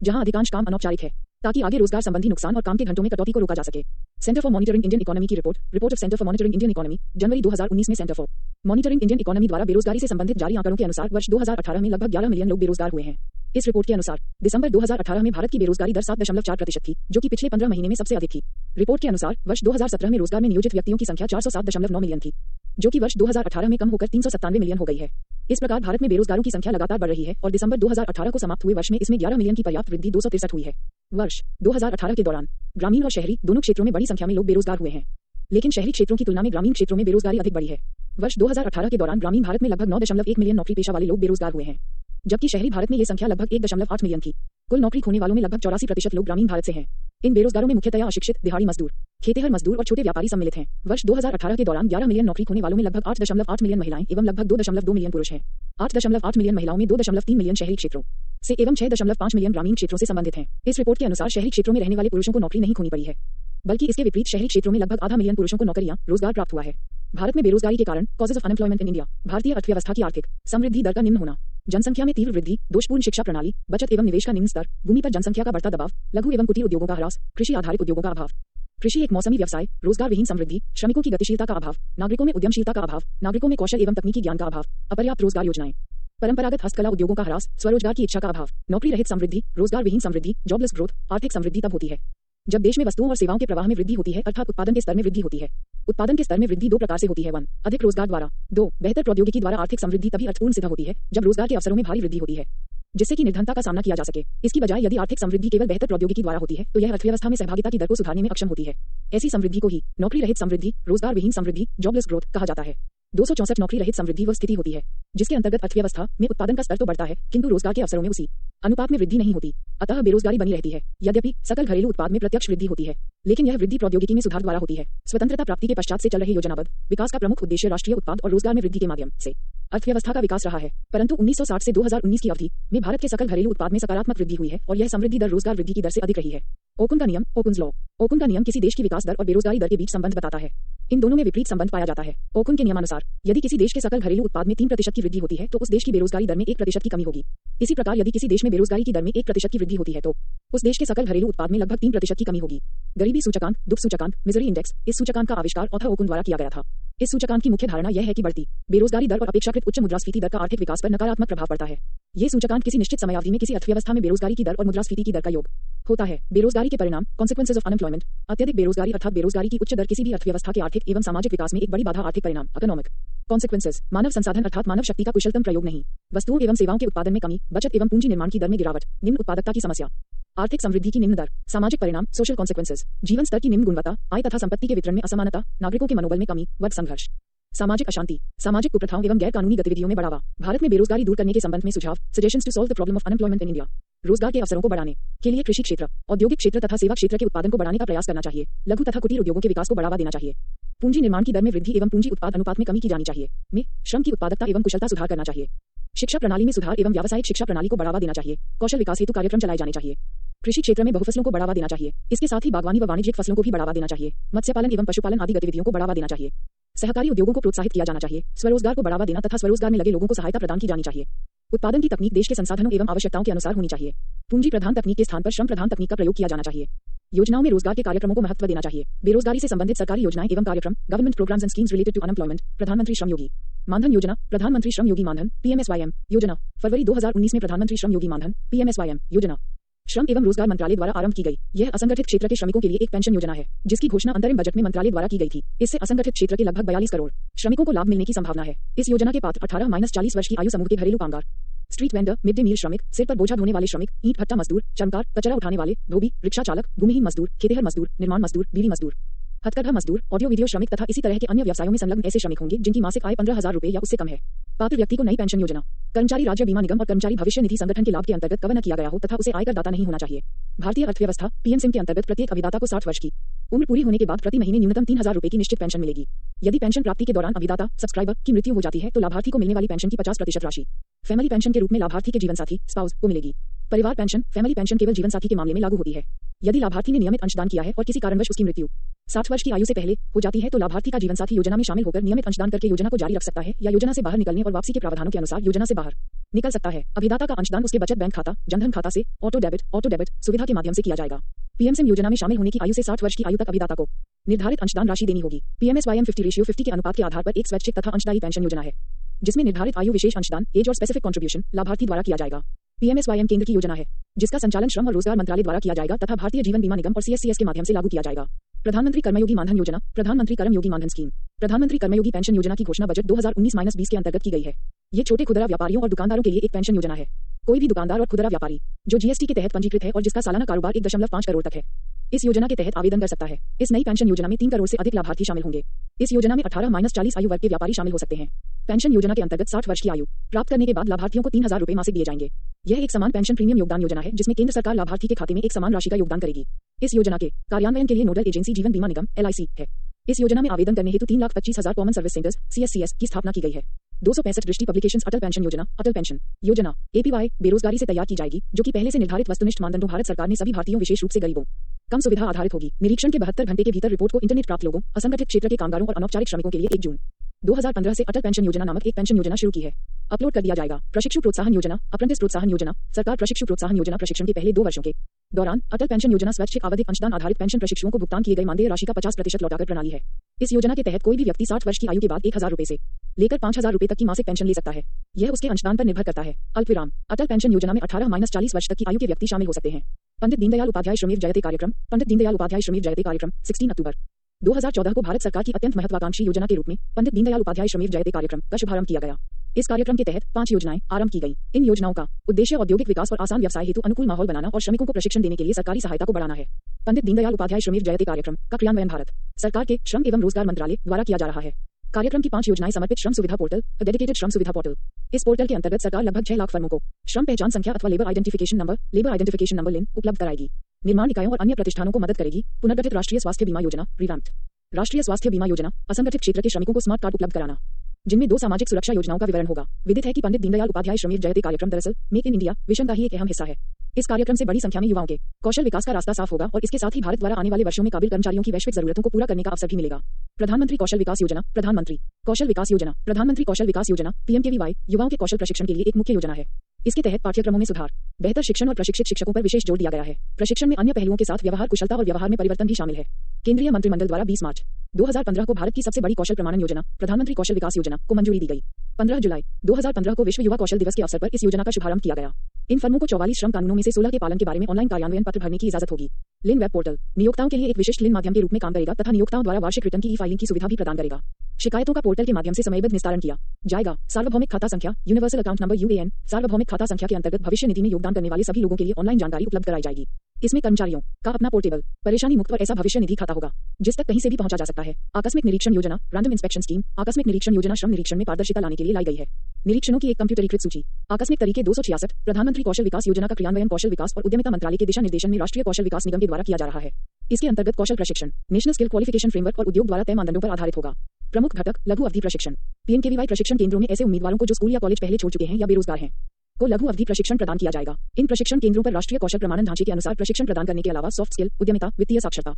जहां अधिकांश काम अनौपचारिक है, ताकि आगे रोजगार संबंधी नुकसान और काम के घंटों में कटौती को रोका जा सके। Centre for monitoring Indian economy की report of centre for monitoring Indian economy जनवरी 2019 में centre for monitoring Indian economy द्वारा बेरोजगारी से संबंधित जारी आंकड़ों के अनुसार वर्ष 2018 में लगभग 11 मिलियन लोग बेरोजगार हुए हैं। इस रिपोर्ट के अनुसार दिसंबर 2018 में भारत की बेरोजगारी दर 7.4% थी, जो कि पिछले 15 महीने में सबसे अधिक थी। रिपोर्ट के अनुसार वर्ष 2017 में रोजगार में नियोजित व्यक्तियों की संख्या 407.9 मिलियन थी, जो कि वर्ष 2018 में कम होकर 397 मिलियन हो गई है। इस प्रकार भारत में बेरोजगारों की संख्या लगातार बढ़ रही है और दिसंबर 2018 को समाप्त हुए वर्ष में इसमें 11 मिलियन की पर्याप्त वृद्धि 263 हुई है। वर्ष 2018 के दौरान ग्रामीण और शहरी दोनों क्षेत्रों में बड़ी संख्या में लोग बेरोजगार हुए हैं, लेकिन शहरी क्षेत्रों की तुलना में ग्रामीण क्षेत्रों में बेरोजगारी अधिक बढ़ी है। वर्ष 2018 के दौरान ग्रामीण भारत में लगभग 9.1 मिलियन नौकरी पेशा वाले लोग बेरोजगार हुए हैं, जबकि शहरी भारत में ये संख्या लगभग 1.8 मिलियन थी। कुल नौकरी खोने वालों में लगभग 84% लोग ग्रामीण भारत से हैं। इन बेरोजगारों में मुख्यतया अशिक्षित, दिहाड़ी मजदूर, खेतिहर मजदूर और छोटे व्यापारी सम्मिलित हैं। वर्ष 2018 के दौरान 11 मिलियन नौकरी खोने वालों में लगभग 8.8 मिलियन महिलाएं एवं लगभग 2.2 मिलियन पुरुष हैं। 8.8 मिलियन महिलाओं में 2.3 मिलियन शहरी क्षेत्रों से एवं 6.5 मिलियन ग्रामीण क्षेत्रों से संबंधित हैं। इस रिपोर्ट के अनुसार शहरी क्षेत्रों में रहने वाले पुरुषों को नौकरी नहीं खोनी पड़ी है, बल्कि इसके विपरीत शहरी क्षेत्रों में लगभग आधा मिलियन पुरुषों को नौकरियां, रोजगार प्राप्त हुआ है। भारत में बेरोजगारी के कारण causes of unemployment in India, भारतीय अर्थव्यवस्था की आर्थिक समृद्धि दर का निम्न होना, जनसंख्या में तीव्र वृद्धि, दोषपूर्ण शिक्षा प्रणाली, बचत एवं निवेश का निम्न स्तर, भूमि पर जनसंख्या का बढ़ता दबाव, लघु एवं कुटीर उद्योगों का ह्रास, कृषि आधारित उद्योगों का अभाव, कृषि एक मौसमी व्यवसाय, रोजगार विहीन समृद्धि, श्रमिकों की गतिशीलता का अभाव, नागरिकों में उद्यमशीलता का अभाव, नागरिकों में कौशल एवं तकनीकी ज्ञान का अभाव, अपर्याप्त रोजगार योजनाएं, परंपरागत हस्तकला उद्योगों का ह्रास, स्वरोजगार की इच्छा का अभाव, नौकरी रहित समृद्धि, रोजगार विहीन समृद्धि, जॉबलेस ग्रोथ। आर्थिक समृद्धि तब होती है जब देश में वस्तुओं और सेवाओं के प्रवाह में वृद्धि होती है, अर्थात उत्पादन के स्तर में वृद्धि होती है। उत्पादन के स्तर में वृद्धि दो प्रकार से होती है। 1. अधिक रोजगार द्वारा। 2. बेहतर प्रौद्योगिकी द्वारा। आर्थिक समृद्धि तभी अर्थपूर्ण सिद्ध होती है जब रोजगार के अवसरों में भारी वृद्धि होती है, जिससे कि निर्धनता का सामना किया जा सके। इसकी बजाय यदि आर्थिक समृद्धि केवल बेहतर प्रौद्योगिकी द्वारा होती है तो यह अर्थव्यवस्था में सहभागिता की दर को सुधारने में अक्षम होती है। ऐसी समृद्धि को ही नौकरी रहित समृद्धि, रोजगार विहीन समृद्धि, जॉबलेस ग्रोथ कहा जाता है। 264 नौकरी रहित समृद्धि वह स्थिति होती है जिसके अंतर्गत अर्थव्यवस्था में उत्पादन का स्तर तो बढ़ता है किंतु रोजगार के अवसरों में उसी अनुपात में वृद्धि नहीं होती, अतः बेरोजगारी बनी रहती है। यद्यपि सकल घरेलू उत्पाद में प्रत्यक्ष वृद्धि होती है, लेकिन यह वृद्धि प्रौद्योगिकी में सुधार द्वारा होती है। स्वतंत्रता प्राप्ति के पश्चात से चल रहे योजनाबद्ध विकास का प्रमुख उद्देश्य राष्ट्रीय उत्पाद और रोजगार में वृद्धि के माध्यम से अर्थव्यवस्था का विकास रहा है। परंतु 1960 से 2019 की अवधि में भारत के सकल घरेलू उत्पाद में सकारात्मक वृद्धि हुई है और यह समृद्धि दर रोजगार वृद्धि की दर से अधिक रही है। ओकुन का नियम, ओकुन्स लॉ। ओकुन का नियम किसी देश की विकास दर और बेरोजगारी दर के बीच संबंध बताता है। इन दोनों में विपरीत संबंध पाया जाता है। ओकुन के नियमानुसार यदि किसी देश के सकल घरेलू उत्पाद में 3% की वृद्धि होती है तो उस देश की बेरोजगारी दर में 1% की कमी होगी। इसी प्रकार यदि किसी देश में बेरोजगारी की दर में 1% की वृद्धि होती है तो उस देश के सकल घरेलू उत्पाद में लगभग 3% की कमी होगी। गरीबी सूचकांक, दुख सूचकांक, मिजरी इंडेक्स, इस सूचकांक का आविष्कार ऑथर ओकुन द्वारा किया गया था। इस सूचकांक की मुख्य धारणा यह है कि बढ़ती बेरोजगारी दर और अपेक्षाकृत उच्च मुद्रास्फीति दर का आर्थिक विकास पर नकारात्मक प्रभाव पड़ता है। ये सूचकांक किसी निश्चित समयावधि में किसी अर्थव्यवस्था में बेरोजगारी की दर और मुद्रास्फीति की दर का योग होता है। बेरोजगारी के परिणाम, कॉन्सिक्वेंसेज ऑफ अनएम्प्लॉयमेंट। अत्यधिक बेरोजगारी अर्थात बेरोजगारी की उच्च दर किसी भी अर्थव्यवस्था के आर्थिक एवं सामाजिक विकास में एक बड़ी बाधा। आर्थिक परिणाम, इकोनॉमिक कॉन्सिक्वेंसेज। मानव संसाधन अर्थात मानव शक्ति का कुशलतम प्रयोग नहीं, वस्तुओं एवं सेवाओं के उत्पादन में कमी, बचत एवं पूंजी निर्माण की दर में गिरावट, निम्न उत्पादकता की समस्या, आर्थिक समृद्धि की निम्न दर। सामाजिक परिणाम, सोशल कॉन्सिक्वेंसेज। जीवन स्तर की निम्न गुणवत्ता, आय तथा संपत्ति के वितरण में असमानता, नागरिकों के मनोबल में कमी, वर्ग संघर्ष, सामाजिक अशांति, सामाजिक कुप्रथाओं एवं गैर कानूनी गतिविधियों में बढ़ावा। भारत में बेरोजगारी दूर करने के संबंध में सुझाव, suggestions to solve the problem of unemployment in India. रोजगार के अवसरों को बढ़ाने के लिए कृषि क्षेत्र, औद्योगिक क्षेत्र तथा सेवा क्षेत्र के उत्पादन को बढ़ाने का प्रयास करना चाहिए। लघु तथा कुटीर उद्योगों के विकास को बढ़ावा देना चाहिए। पूंजी निर्माण की दर में वृद्धि एवं पूंजी उत्पाद अनुपात में कमी की जानी चाहिए। में श्रम की उत्पादकता एवं कुशलता सुधार करना चाहिए। शिक्षा प्रणाली में सुधार एवं व्यावसायिक शिक्षा प्रणाली को बढ़ावा देना चाहिए। कौशल विकास हेतु कार्यक्रम चलाए जाने चाहिए। कृषि क्षेत्र में बहुफसलों को बढ़ावा देना चाहिए। इसके साथ ही बागवानी व वाणिज्यिक फसलों को भी बढ़ावा देना चाहिए। मत्स्य पालन एवं पशुपालन आदि गतिविधियों को बढ़ावा देना चाहिए। सहकारी उद्योगों को प्रोत्साहित किया जाना चाहिए। स्वरोजगार को बढ़ावा देना तथा स्वरोजगार में लगे लोगों को सहायता प्रदान की जानी चाहिए। उत्पादन की तकनीक देश के संसाधनों एवं आवश्यकताओं के अनुसार होनी चाहिए। पूंजी प्रधान तकनीक के स्थान पर श्रम प्रधान तकनीक का प्रयोग किया जाना चाहिए। योजनाओं में रोजगार के कार्यक्रमों को महत्व देना चाहिए। बेरोजगारी से संबंधित सरकारी योजनाएं एवं कार्यक्रम, government programmes and schemes related to unemployment. प्रधानमंत्री श्रम योगी मानधन योजना, प्रधानमंत्री श्रम योगी मानधन PMSYM योजना फरवरी 2019 में प्रधानमंत्री श्रम योगी मानधन PMSYM योजना श्रम एवं रोजगार मंत्रालय द्वारा आरंभ की गई। यह असंगठित क्षेत्र के श्रमिकों के लिए एक पेंशन योजना है जिसकी घोषणा अंतरिम बजट में मंत्रालय द्वारा की गई थी। इससे असंगठित क्षेत्र के लगभग 42 करोड़ श्रमिकों को लाभ मिलने की संभावना है। इस योजना के पात्र 18-40 वर्ष की आयु समूह के घरेलू कामगार, street vendor, mid day meal श्रमिक, सिर पर बोझा ढोने वाले श्रमिक, ईंट भट्टा मजदूर, चमकार, कचरा उठाने वाले, धोबी, रिक्शा चालक, भूमिहीन मजदूर, खेतिहर मजदूर, निर्माण मजदूर, बीड़ी मजदूर, हथकरघा मजदूर, ऑडियो वीडियो श्रमिक तथा इसी तरह के अन्य व्यवसायों में संलग्न ऐसे श्रमिक होंगे जिनकी मासिक आय 15,000 रुपए या उससे कम है। पात्र व्यक्ति को नई पेंशन योजना, कर्मचारी राज्य बीमा निगम और कर्मचारी भविष्य निधि संगठन के लाभ के अंतर्गत कवर न किया गया हो तथा उसे आयकर दाता नहीं होना चाहिए। भारतीय अर्थव्यवस्था PMSYM के अंतर्गत प्रत्येक अभिदाता को 60 वर्ष की उम्र पूरी होने के बाद प्रति महीने न्यूनतम 3,000 रुपए की निश्चित पेंशन मिलेगी। यदि पेंशन प्राप्ति के दौरान अभिदाता सब्सक्राइबर की मृत्यु हो जाती है तो लाभार्थी को मिलने वाली पेंशन की 50% राशि फैमिली पेंशन के रूप में लाभार्थी के जीवनसाथी स्पाउस को मिलेगी। परिवार पेंशन, फैमिली पेंशन केवल जीवनसाथी के मामले में लागू होती है। यदि लाभार्थी ने नियमित अंशदान किया है और किसी कारणवश उसकी मृत्यु 60 वर्ष की आयु से पहले हो जाती है तो लाभार्थी का जीवनसाथी योजना में शामिल होकर नियमित अंशदान करके योजना को जारी रख सकता है या योजना से बाहर निकलने और वापसी के प्रावधानों के अनुसार योजना से बाहर निकल सकता है। अभिदाता का अंशदान उसके बचत बैंक खाता, जनधन खाता से ऑटो डेबिट सुविधा के माध्यम से किया जाएगा। PMSYM योजना में शामिल होने की आयु से 60 वर्ष की आयु तक अभिदाता को निर्धारित अंशदान राशि देनी होगी। PMSYM 50:50 के अनुपात के आधार पर एक स्वैच्छिक तथा अंशदायी पेंशन योजना है जिसमें निर्धारित आयु, विशेष अंशदान, एज और स्पेसिफिक कंट्रीब्यूशन लाभार्थी द्वारा किया जाएगा। PMSYM केंद्र की योजना है जिसका संचालन श्रम और रोजगार मंत्रालय द्वारा किया जाएगा तथा भारतीय जीवन बीमा निगम और CSCS के माध्यम से लागू किया जाएगा। प्रधानमंत्री कर्मयोगी मानधन योजना, प्रधानमंत्री कर्मयोगी मानधन स्कीम, प्रधानमंत्री कर्मयोगी पेंशन योजना की घोषणा बजट 2019-20 के अंतर्गत की गई है। ये छोटे खुदरा व्यापारियों और दुकानदारों के लिए एक पेंशन योजना है। कोई भी दुकानदार और खुदरा व्यापारी जो GST के तहत पंजीकृत है और जिसका सालाना कारोबार 1.5 करोड़ तक है, इस योजना के तहत आवेदन कर सकता है। इस नई पेंशन योजना में 3 करोड़ से अधिक लाभार्थी शामिल होंगे। इस योजना में 18-40 आयु वर्ग के व्यापारी शामिल हो सकते हैं। पेंशन योजना के अंतर्गत 60 वर्ष की आयु प्राप्त करने के बाद लाभार्थियों को 3,000 रुपए मासिक दिए जाएंगे। यह एक समान पेंशन प्रीमियम योगदान योजना है जिसमें केंद्र सरकार लाभार्थी के खाते में एक समान राशि का योगदान करेगी। इस योजना के कार्यान्वयन के लिए नोडल एजेंसी जीवन बीमा निगम LIC है। इस योजना में आवेदन करने हेतु 3,25,000 कॉमन सर्विस सेंटर्स CSCS की स्थापना की गई है। 265 दृष्टि पब्लिकेशंस अटल पेंशन योजना, अटल पेंशन योजना APY बेरोजगारी से तैयार की जाएगी जो कि पहले से निर्धारित वस्तुनिष्ठ मानदंडों भारत सरकार ने सभी भारतीयों विशेष रूप से गरीबों कम सुविधा आधारित होगी। निरीक्षण के 72 घंटे के भीतर रिपोर्ट को इंटरनेट प्राप्त लोगों, असंगठित क्षेत्र के कामगारों और अनौपचारिक श्रमिकों के लिए 1 जून 2015 से अटल पेंशन योजना नामक एक पेंशन योजना शुरू की है। अपलोड कर दिया जाएगा। प्रशिक्षु प्रोत्साहन योजना, अप्रेंटिस प्रोत्साहन योजना, सरकार प्रशिक्षु प्रोत्साहन योजना। प्रशिक्षण के पहले 2 वर्षों के दौरान अटल पेंशन योजना स्वैच्छिक आवधिक अंशदान आधारित पेंशन प्रशिक्षुओं को भुगतान किए गए मानदेय राशि का 50% लौटाकर प्रणाली है। इस योजना के तहत कोई भी व्यक्ति 60 वर्ष की आयु के बाद 1000 रुपए से लेकर 5000 रुपए तक की मासिक पेंशन ले सकता है। यह उसके अंशदान पर निर्भर करता है। अल्पविराम अटल पेंशन योजना में 18-40 वर्ष तक की आयु के व्यक्ति शामिल हो सकते हैं। पंडित दीनदयाल उपाध्याय श्रमेव जयते कार्यक्रम। पंडित दीनदयाल उपाध्याय श्रमेव जयते कार्यक्रम 16 अक्टूबर 2014 को भारत सरकार की अत्यंत महत्वाकांक्षी योजना के रूप में पंडित दीनदयाल उपाध्याय श्रमेव जयते कार्यक्रम का शुभारंभ किया गया। इस कार्यक्रम के तहत 5 योजनाएं आरंभ की गई। इन योजनाओं का उद्देश्य औद्योगिक विकास और आसान व्यवसाय हेतु अनुकूल माहौल बनाना और श्रमिकों को प्रशिक्षण देने के लिए सरकारी सहायता को बढ़ाना है। पंडित दीनदयाल उपाध्याय श्रमेव जयते कार्यक्रम का क्रियान्वयन भारत सरकार के श्रम एवं रोजगार मंत्रालय द्वारा किया जा रहा है। कार्यक्रम की 5 योजनाएं समर्पित श्रम सुविधा पोर्टल, डेडिकेटेड श्रम सुविधा पोर्टल। इस पोर्टल के अंतर्गत सरकार लगभग 6 लाख फर्मों को श्रम पहचान संख्या अथवा लेबर आइडेंटिफिकेशन नंबर लिन उपलब्ध कराएगी। निर्माण इकाइयों और अन्य प्रतिष्ठानों को मदद करेगी। पुनर्गठित राष्ट्रीय स्वास्थ्य बीमा योजना रिवैम्प्ड राष्ट्रीय स्वास्थ्य बीमा योजना, असंगठित क्षेत्र के श्रमिकों को स्मार्ट कार्ड उपलब्ध कराना, जिनमें 2 सामाजिक सुरक्षा योजनाओं का विवरण होगा। विदित है कि पंडित दीनदयाल उपाध्याय श्रमेव जयते कार्यक्रम दरअसल मेक इन इंडिया विजन का ही एक अहम हिस्सा है। इस कार्यक्रम से बड़ी संख्या में युवाओं के कौशल विकास का रास्ता साफ होगा और इसके साथ ही भारत द्वारा आने वाले वर्षों में काबिल कर्मचारियों की वैश्विक जरूरतों को पूरा करने का अवसर भी मिलेगा। प्रधानमंत्री कौशल विकास योजना, प्रधानमंत्री कौशल विकास योजना, प्रधानमंत्री कौशल विकास योजना PMKVY युवाओं के कौशल प्रशिक्षण के लिए एक मुख्य योजना है। इसके तहत पाठ्यक्रमों में सुधार, बेहतर शिक्षण और प्रशिक्षित शिक्षकों पर विशेष जोर दिया गया है। प्रशिक्षण में अन्य पहलुओं के साथ व्यवहार कुशलता और व्यवहार में परिवर्तन भी शामिल है। केंद्रीय मंत्रिमंडल द्वारा 20 मार्च 2015 को भारत की सबसे बड़ी कौशल प्रमाणन योजना प्रधानमंत्री कौशल विकास योजना को मंजूरी दी गई। 15 जुलाई 2015 को विश्व युवा कौशल दिवस के अवसर पर इस योजना का शुभारंभ किया गया। इन फर्मों को 44 श्रम कानूनों में से 16 के पालन के बारे में ऑनलाइन कार्यान्वयन पत्र भरने की इजाजत होगी। लिन वेब पोर्टल नियोक्ताओं के लिए एक विशिष्ट लिन माध्यम के रूप में काम करेगा तथा नियोक्ताओं द्वारा वार्षिक रिटर्न की ई-फाइलिंग की सुविधा भी प्रदान करेगा। शिकायतों का पोर्टल के माध्यम से समयबद्ध निस्तारण किया जाएगा। सार्वभौमिक खाता संख्या यूनिवर्सल अकाउंट नंबर UAN सार्वभौमिक खाता संख्या के अंतर्गत भविष्य निधि में योगदान करने वाले सभी लोगों के लिए ऑनलाइन जानकारी उपलब्ध कराई जाएगी। इसमें कर्मचारियों का अपना पोर्टेबल, परेशानी मुक्त और ऐसा भविष्य निधि खाता होगा जिस तक कहीं से भी पहुंचा जा सकता है। आकस्मिक निरीक्षण योजना रैंडम इंस्पेक्शन स्कीम आकस्मिक निरीक्षण योजना श्रम निरीक्षण में पारदर्शिता लाने के लिए लाई गई है। निरीक्षणों की एक कंप्यूटरीकृत सूची। आकस्मिक तरीके 266 प्रधानमंत्री कौशल विकास योजना का क्रियान्वयन कौशल विकास और उद्यमिता मंत्रालय के दिशा निर्देशन में राष्ट्रीय कौशल विकास निगम के द्वारा किया जा रहा है। इसके अंतर्गत कौशल प्रशिक्षण नेशनल स्किल क्वालिफिकेशन फ्रेमवर्क और उद्योग द्वारा तय मानदंडों पर आधारित होगा। प्रमुख घटक लघु अवधि प्रशिक्षण। PMKVY प्रशिक्षण केंद्रों में ऐसे उम्मीदवारों को जो स्कूल या कॉलेज पहले छोड़ चुके हैं या बेरोजगार हैं को लघु अवधि प्रशिक्षण प्रदान किया जाएगा। इन प्रशिक्षण केंद्रों पर राष्ट्रीय कौशल प्रमाणन ढांचे के अनुसार प्रशिक्षण प्रदान करने के अलावा सॉफ्ट स्किल, उद्यमिता, वित्तीय साक्षरता,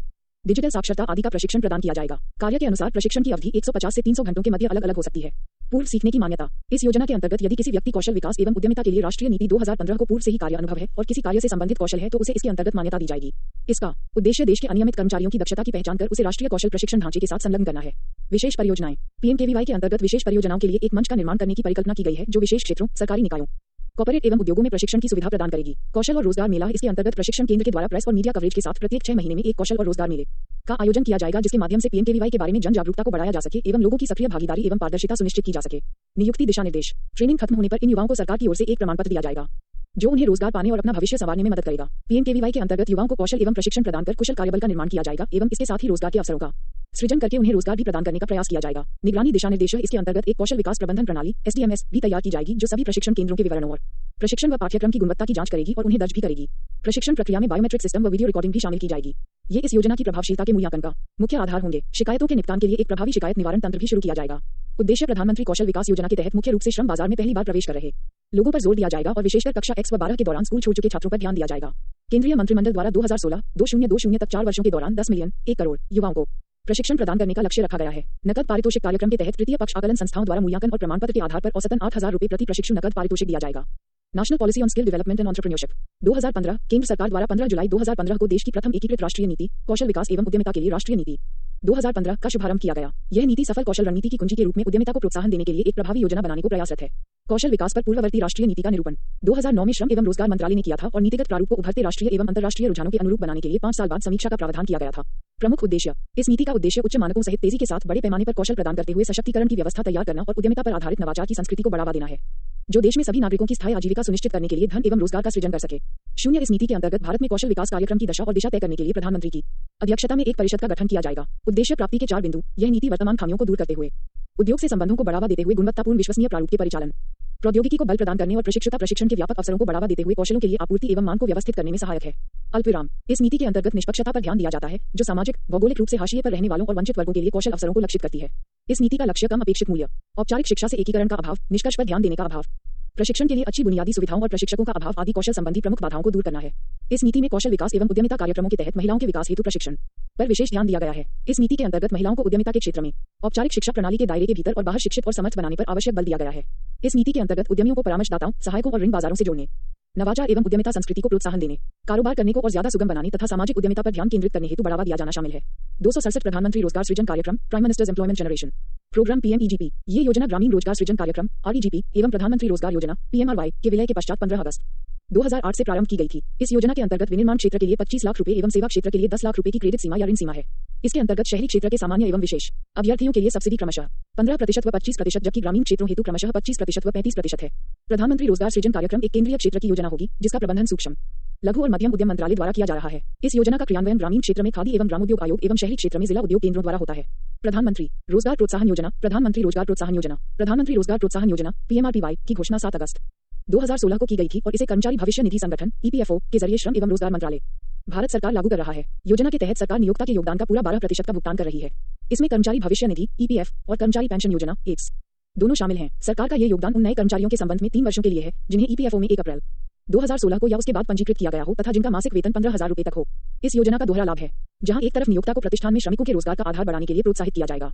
डिजिटल साक्षरता आदि का प्रशिक्षण प्रदान किया जाएगा। कार्य के अनुसार प्रशिक्षण की अवधि 150 से 300 घंटों के मध्य अलग अलग हो सकती है। पूर्व सीखने की मान्यता। इस योजना के अंतर्गत यदि किसी व्यक्ति कौशल विकास एवं उद्यमिता के लिए राष्ट्रीय नीति 2015 को पूर्व से ही कार्य अनुभव है और किसी कार्य से संबंधित कौशल है तो उसे इसके अंतर्गत मान्यता दी जाएगी। इसका उद्देश्य देश के अनियमित कर्मचारियों की दक्षता की पहचान कर उसे राष्ट्रीय कौशल प्रशिक्षण ढांचे के साथ संलग्न करना है। विशेष परियोजनाएं। PMKVY के अंतर्गत विशेष परियोजनाओं के लिए एक मंच का निर्माण करने की परिकल्पना की गई है जो विशेष क्षेत्रों, सरकारी निकायों, कॉर्पोरेट एवं उद्योगों में प्रशिक्षण की सुविधा प्रदान करेगी। कौशल और रोजगार मेला। इसके अंतर्गत प्रशिक्षण केंद्र के द्वारा प्रेस और मीडिया कवरेज के साथ प्रत्येक 6 महीने में एक कौशल और रोजगार मेले का आयोजन किया जाएगा जिसके माध्यम से PMKVY के बारे में जन जागरूकता को बढ़ाया जा सके एवं लोगों की सक्रिय भागीदारी एवं पारदर्शिता सुनिश्चित की जा सके। नियुक्ति दिशा निर्देश। ट्रेनिंग खत्म होने पर इन युवाओं को सरकार की ओर से एक प्रमाण पत्र दिया जाएगा जो उन्हें रोजगार पाने और अपना भविष्य संवारने में मदद करेगा। PMKVY के अंतर्गत युवाओं को कौशल एवं प्रशिक्षण प्रदान कर कुशल कार्यबल का निर्माण किया जाएगा एवं इसके साथ ही रोजगार के अवसरों का सृजन करके उन्हें रोजगार भी प्रदान करने का प्रयास किया जाएगा। निगरानी दिशा निर्देश। इसके अंतर्गत एक कौशल विकास प्रबंधन प्रणाली SDMS भी तैयार की जाएगी जो सभी प्रशिक्षण केंद्रों के विवरणों और प्रशिक्षण व पाठ्यक्रम की गुणवत्ता की जांच करेगी और उन्हें दर्ज भी करेगी। प्रशिक्षण प्रक्रिया में बायोमेट्रिक सिस्टम व वीडियो रिकॉर्डिंग भी शामिल की जाएगी। ये इस योजना की प्रभावशीलता के मूल्यांकन का मुख्य आधार होंगे। शिकायतों के निपटान के लिए एक प्रभावी शिकायत निवारण तंत्र भी शुरू किया जाएगा। उद्देश्य प्रधानमंत्री कौशल विकास योजना के तहत मुख्य रूप से श्रम बाजार में पहली बार प्रवेश कर रहे लोगों पर जोर दिया जाएगा और विशेषकर कक्षा X व 12 के दौरान स्कूल छोड़ चुके छात्रों पर ध्यान दिया जाएगा। केंद्रीय मंत्रिमंडल द्वारा 2016-2020 तक 4 वर्षों के दौरान 10 मिलियन 1 करोड़ युवाओं को प्रशिक्षण प्रदान करने का लक्ष्य रखा गया है। नकद पारितोषिक कार्यक्रम के तहत तृतीय पक्ष आकलन संस्थाओं द्वारा मूल्यांकन और प्रमाण पत्र के आधार पर औसतन 8000 रुपए प्रति प्रशिक्षु नकद पारितोषिक दिया जाएगा। National policy on skill development and entrepreneurship 2015। केंद्र सरकार द्वारा 15 जुलाई 2015 को देश की प्रथम एकीकृत राष्ट्रीय नीति कौशल विकास एवं उद्यमिता के लिए राष्ट्रीय नीति 2015 का शुभारंभ किया गया। यह नीति सफल कौशल रणनीति की कुंजी के रूप में उद्यमिता को प्रोत्साहन देने के लिए एक प्रभावी योजना बनाने को प्रयासरत है। कौशल विकास पर पूर्ववर्ती राष्ट्रीय नीति का निरूपण 2009 में श्रम एवं रोजगार मंत्रालय ने किया था और नीतिगत प्रारूप को उभरते राष्ट्रीय एवं अंतर्राष्ट्रीय रुझानों के अनुरूप बनाने के लिए 5 साल बाद समीक्षा का प्रावधान किया गया था। प्रमुख उद्देश्य। इस नीति का उद्देश्य उच्च मानकों सहित तेजी के साथ बड़े पैमाने पर कौशल प्रदान करते हुए सशक्तिकरण की व्यवस्था तैयार करना और उद्यमिता पर आधारित नवाचार की संस्कृति को बढ़ावा देना है जो देश में सभी नागरिकों की स्थायी आजीविका सुनिश्चित करने के लिए धन एवं रोजगार का सृजन कर सके। 0 इस नीति के अंतर्गत भारत में कौशल विकास कार्यक्रम की दशा और दिशा तय करने के लिए प्रधानमंत्री की अध्यक्षता में एक परिषद का गठन किया जाएगा। उद्देश्य प्राप्ति के 4 बिंदु। यह नीति वर्तमान खामियों को दूर करते हुए उद्योग से संबंधों को बढ़ावा देते हुए गुणवत्तापूर्ण विश्वसनीय प्रारूप के परिचालन, प्रौद्योगिकी को बल प्रदान करने और प्रशिक्षण के व्यापक अवसरों को बढ़ावा देते हुए कौशलों के लिए आपूर्ति एवं मांग को व्यवस्थित करने में सहायक है। अल्पविराम। इस नीति के अंतर्गत निष्पक्षता पर ध्यान दिया जाता है जो सामाजिक भौगोलिक रूप से हाशिए पर रहने वालों और वंचित वर्गों के लिए कौशल अवसरों को लक्षित करती है। इस नीति का लक्ष्य कम अपेक्षित मूल्य, औपचारिक शिक्षा से एकीकरण का अभाव, निष्कर्ष पर ध्यान देने का अभाव, प्रशिक्षण के लिए अच्छी बुनियादी सुविधाओं और प्रशिक्षकों का अभाव आदि कौशल संबंधी प्रमुख बाधाओं को दूर करना है। इस नीति में कौशल विकास एवं उद्यमिता कार्यक्रमों के तहत महिलाओं के विकास हेतु प्रशिक्षण पर विशेष ध्यान दिया गया है। इस नीति के अंतर्गत महिलाओं को उद्यमिता के क्षेत्र में औपचारिक शिक्षा प्रणाली के दायरे के भीतर और बाहर शिक्षित और समर्थ बनाने पर आवश्यक बल दिया गया है। इस नीति के अंतर्गत उद्यमियों को परामर्शदाताओं, सहायकों और ऋण बाजारों से जोड़ने, नवाचार एवं उद्यमिता संस्कृति को प्रोत्साहन देने, कारोबार करने को और ज्यादा सुगम बनाने तथा सामाजिक उद्यमिता पर ध्यान केंद्रित करने हेतु बढ़ावा दिया जाना शामिल है। 267 प्रधानमंत्री रोजगार सृजन कार्यक्रम, prime minister's employment generation programme PMEGP। ये योजना ग्रामीण रोजगार सृजन कार्यक्रम REGP एवं प्रधानमंत्री रोजगार योजना PMRY के विलय के पश्चात 15 अगस्त 2008 से प्रारंभ की गई थी। इस योजना के अंतर्गत विनिर्माण क्षेत्र के लिए 25 लाख रुपए एवं सेवा क्षेत्र के लिए 10 लाख रुपए की क्रेडिट सीमा या ऋण सीमा है। इसके अंतर्गत शहरी क्षेत्र के सामान्य एवं विशेष अभ्यर्थियों के लिए सब्सिडी क्रमशः 15% व 25%, जबकि ग्रामीण क्षेत्रों हेतु क्रमशः 25% व 35% है। प्रधानमंत्री रोजगार सृजन कार्यक्रम एक केंद्रीय क्षेत्र की योजना होगी जिसका प्रबंधन सूक्ष्म, लघु और मध्यम उद्यम मंत्रालय द्वारा किया जा रहा है। इस योजना का क्रियान्वयन ग्रामीण क्षेत्र में खादी एवं ग्रामोद्योग आयोग एवं शहरी क्षेत्र में जिला उद्योग केंद्रों द्वारा होता है। प्रधानमंत्री रोजगार प्रोत्साहन योजना, प्रधानमंत्री रोजगार प्रोत्साहन योजना, प्रधानमंत्री रोजगार प्रोत्साहन योजना PMRPY की घोषणा 7 अगस्त 2016 को की गई थी और इसे कर्मचारी भविष्य निधि संगठन EPFO के जरिए श्रम एवं रोजगार मंत्रालय भारत सरकार लागू कर रहा है। योजना के तहत सरकार नियोक्ता के योगदान का पूरा 12% का भुगतान कर रही है। इसमें कर्मचारी भविष्य निधि EPF और कर्मचारी पेंशन योजना EPS दोनों शामिल हैं। सरकार का ये योगदान उन नए कर्मचारियों के संबंध में 3 वर्षों के लिए है जिन्हें EPFO में 1 अप्रैल 2016 को या उसके बाद पंजीकृत किया गया हो तथा जिनका मासिक वेतन 15,000 रुपए तक हो। इस योजना का दोहरा लाभ है, जहां एक तरफ नियोक्ता को प्रतिष्ठान में श्रमिकों के रोजगार का आधार बढ़ाने के लिए प्रोत्साहित किया जाएगा,